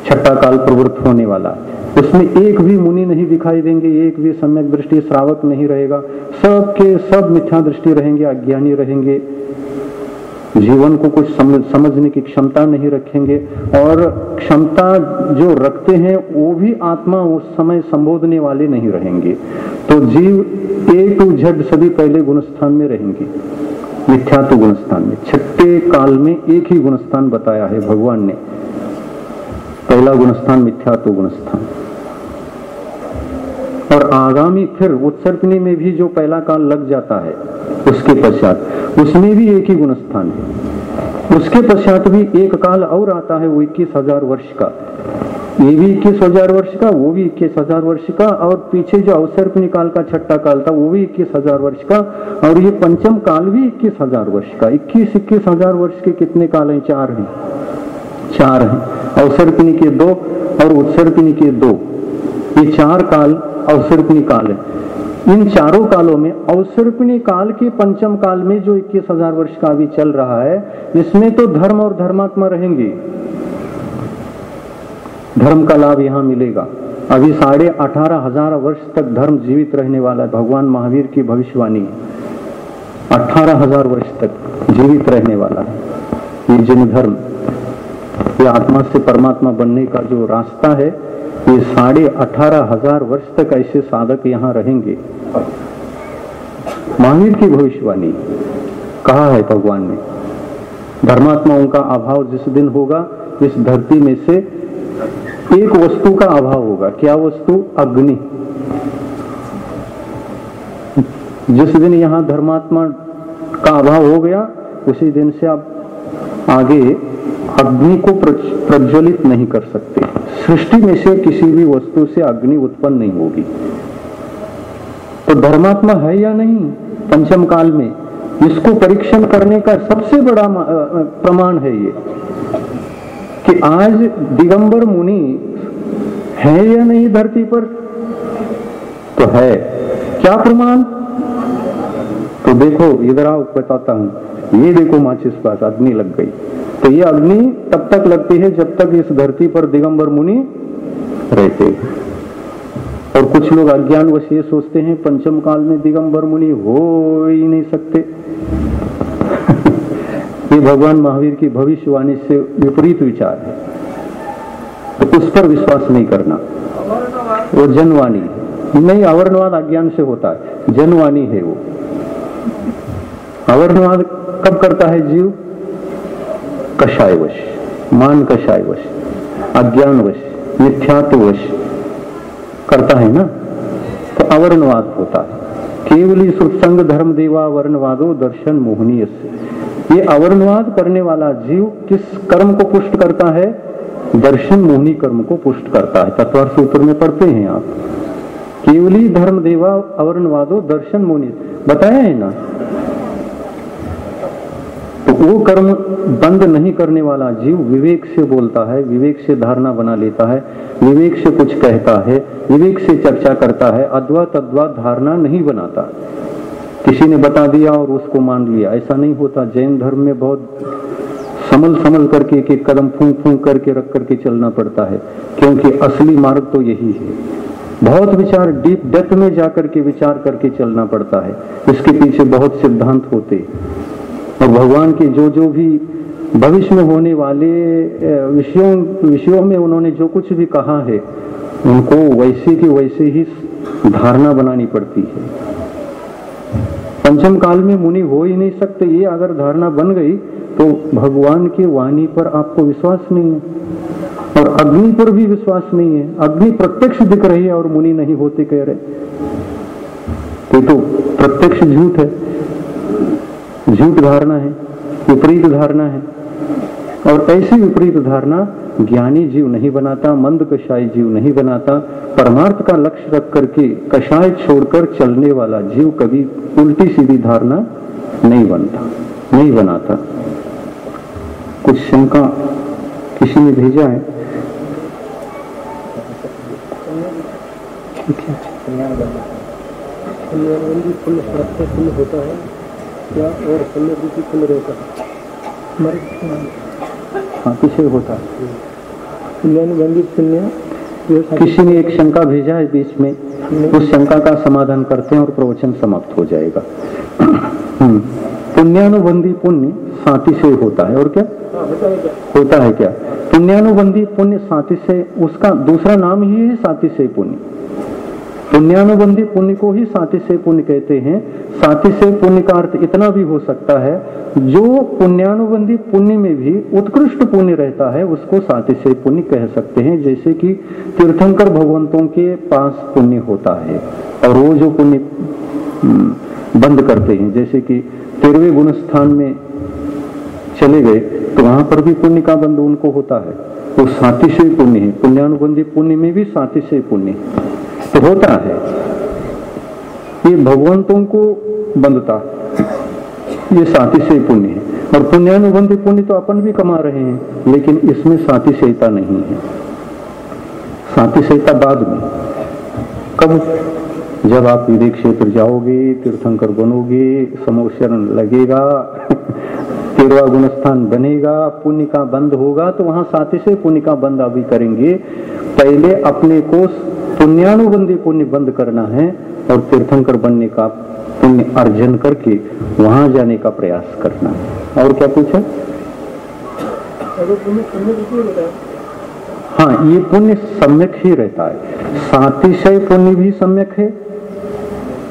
छठा काल प्रवृत्त होने वाला, उसमें एक भी मुनि नहीं दिखाई देंगे, एक भी सम्यक दृष्टि श्रावक नहीं रहेगा। सब के सब मिथ्या दृष्टि रहेंगे, अज्ञानी रहेंगे, जीवन को कुछ समझने की क्षमता नहीं रखेंगे और क्षमता जो रखते हैं वो भी आत्मा उस समय संबोधने वाले नहीं रहेंगे। तो जीव ए टू जेड सभी पहले गुणस्थान में रहेंगे, मिथ्यात्व गुणस्थान में। छठे काल में एक ही गुणस्थान बताया है भगवान ने, पहला गुणस्थान मिथ्यात्व गुणस्थान। और आगामी फिर उत्सर्पणी में भी जो पहला काल लग जाता है उसके पश्चात उसमें भी एक ही गुणस्थान है। उसके पश्चात भी एक काल और आता है, वो 21,000 वर्ष का। ये भी 21,000 वर्ष का, वो भी 21,000 वर्ष का, और पीछे जो अवसर्पणी काल का छठा काल था वो भी 21,000 वर्ष का, और ये पंचम काल भी 21,000 वर्ष का। 21,000 वर्ष के कितने काल हैं? 4 हैं। 4 हैं, अवसर्पिणी के 2 और उत्सर्पिणी के 2, ये 4 काल अवसर्पिणी काल है। इन चारों कालों में अवसर्पिणी काल के पंचम काल में जो 21,000 वर्ष का अभी चल रहा है, इसमें तो धर्म और धर्मात्मा रहेंगे, धर्म का लाभ यहाँ मिलेगा। अभी 18,500 वर्ष तक धर्म जीवित रहने वाला है, भगवान महावीर की भविष्यवाणी है। 18,000 वर्ष तक जीवित रहने वाला है ये जैन धर्म। ये आत्मा से परमात्मा बनने का जो रास्ता है, ये 18,500 वर्ष तक ऐसे साधक यहाँ रहेंगे। महावीर की भविष्यवाणी कहा है भगवान ने, धर्मात्माओं का अभाव जिस दिन होगा, इस धरती में से एक वस्तु का अभाव होगा। क्या वस्तु? अग्नि। जिस दिन यहां धर्मात्मा का अभाव हो गया, उसी दिन से आप आगे अग्नि को प्रज्वलित नहीं कर सकते। सृष्टि में से किसी भी वस्तु से अग्नि उत्पन्न नहीं होगी। तो धर्मात्मा है या नहीं पंचम काल में, इसको परीक्षण करने का सबसे बड़ा प्रमाण है ये कि आज दिगंबर मुनि है या नहीं धरती पर। तो है। क्या प्रमाण? तो देखो, इधर आओ बताता हूं। ये देखो माचिस पास अग्नि लग गई। तो ये अग्नि तब तक लगती है जब तक इस धरती पर दिगंबर मुनि रहते हैं। और कुछ लोग अज्ञानवश ये सोचते हैं पंचम काल में दिगंबर मुनि हो ही नहीं सकते। ये भगवान महावीर की भविष्यवाणी से विपरीत विचार है, तो उस पर विश्वास नहीं करना। वो जनवाणी नहीं, अवर्णवाद अज्ञान से होता है, जनवाणी है वो। अवर्णवाद कब करता है जीव? कषायवश, मान कषायवश, अज्ञानवश, मिथ्यात्ववश करता है ना, तो अवर्णवाद होता है। केवली सत्संग धर्म देवा वर्णवादो दर्शन मोहनीय से। ये अवर्णवाद करने वाला जीव किस कर्म को पुष्ट करता है? दर्शन मोहनी कर्म को पुष्ट करता है। तत्वार्थ सूत्र में पढ़ते हैं आप, केवली धर्म देवा अवर्णवादो दर्शन मोहनी, बताया है ना। तो वो कर्म बंद नहीं करने वाला जीव विवेक से बोलता है, विवेक से धारणा बना लेता है, विवेक से कुछ कहता है, विवेक से चर्चा करता है, अद्वैत अद्वैत धारणा नहीं बनाता। किसी ने बता दिया और उसको मान लिया, ऐसा नहीं होता। जैन धर्म में बहुत संभल संभल करके एक एक कदम फूंक फूंक करके रख करके चलना पड़ता है, क्योंकि असली मार्ग तो यही है। बहुत विचार, डीप डेप्थ में जाकर के विचार करके चलना पड़ता है। इसके पीछे बहुत सिद्धांत होते, और भगवान के जो भी भविष्य में होने वाले विषयों में उन्होंने जो कुछ भी कहा है, उनको वैसे की वैसे ही धारणा बनानी पड़ती है। पंचम काल में मुनि हो ही नहीं सकते, ये अगर धारणा बन गई तो भगवान की वाणी पर आपको विश्वास नहीं है, और अग्नि पर भी विश्वास नहीं है। अग्नि प्रत्यक्ष दिख रही है और मुनि नहीं होते कह रहे, तो प्रत्यक्ष झूठ है, झूठ धारणा है, विपरीत धारणा है। और ऐसी विपरीत धारणा ज्ञानी जीव नहीं बनाता, मंद कषाय जीव नहीं बनाता। परमार्थ का लक्ष्य रख करके कषाय छोड़कर चलने वाला जीव कभी उल्टी सीधी धारणा नहीं बनाता। कुछ शंका किसी ने भेजा है? होता है क्या? और फल रहता है? हाँ, किसे होता है? किसी ने एक शंका भेजा है बीच में, उस शंका का समाधान करते हैं और प्रवचन समाप्त हो जाएगा। पुण्यानुबंधी पुण्य साथी से होता है, और क्या होता है? क्या पुण्यानुबंधी पुण्य साथी से, उसका दूसरा नाम ही है साथी से पुण्य। पुण्यानुबंधी पुण्य को ही साथी से पुण्य कहते हैं। साथी से पुण्य का अर्थ इतना भी हो सकता है, जो पुण्यानुबंधी पुण्य में भी उत्कृष्ट पुण्य रहता है उसको साथी से पुण्य कह सकते हैं। जैसे कि तीर्थंकर भगवंतों के पास पुण्य होता है और वो जो पुण्य बंद करते हैं, जैसे कि 13वें गुण स्थान में चले गए तो वहां पर भी पुण्य का बंध उनको होता है, वो साथी से पुण्य है। पुण्यानुबंधी पुण्य में भी साथी से पुण्य तो होता है। ये भगवंतों को बंधता, ये साथी से पुण्य है। और पुण्यानुबंधी पुण्य तो अपन भी कमा रहे हैं, लेकिन इसमें साथी सहता नहीं है। साथी सहता बाद में, कब? जब आप विवेक क्षेत्र जाओगे, तीर्थंकर बनोगे, समोशरण लगेगा, 13वां गुण स्थान बनेगा, पुण्य का बंद होगा, तो वहां साथी से पुण्य का बंद अभी करेंगे। पहले अपने को पुण्यानुबंधी पुण्य बंद करना है और तीर्थंकर बनने का पुण्य अर्जन करके वहां जाने का प्रयास करना है। और क्या पूछा? हाँ, ये पुण्य सम्यक ही रहता है। सातिशय पुण्य भी सम्यक है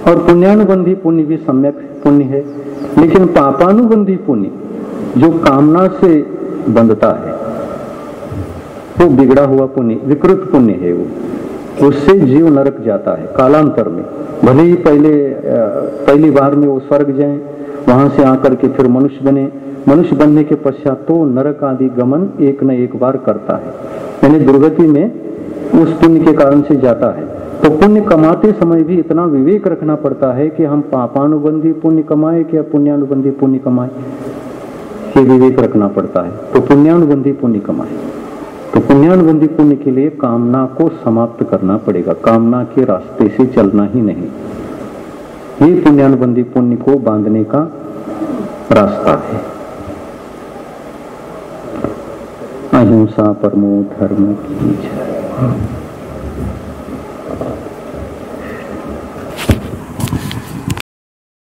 और पुण्यानुबंधी पुण्य भी सम्यक पुण्य है, लेकिन पापानुबंधी पुण्य जो कामना से बंधता है वो बिगड़ा हुआ पुण्य, विकृत पुण्य है वो, उससे जीव नरक जाता है कालांतर में। भले ही पहली बार में वो स्वर्ग जाए, वहां से आकर के फिर मनुष्य बने, मनुष्य बनने के पश्चात तो नरक आदि गमन एक न एक बार करता है, यानी दुर्गति में उस पुण्य के कारण से जाता है। तो पुण्य कमाते समय भी इतना विवेक रखना पड़ता है कि हम पापानुबंधी पुण्य कमाए क्या पुण्यानुबंधी पुण्य कमाए, ये विवेक रखना पड़ता है। तो पुण्यानुबंधी पुण्य कमाए, तो पुण्यानुबंधी पुण्य के लिए कामना को समाप्त करना पड़ेगा, कामना के रास्ते से चलना ही नहीं। ये पुण्यानुबंधी पुण्य को बांधने का रास्ता है। अहिंसा परमो धर्म की जय।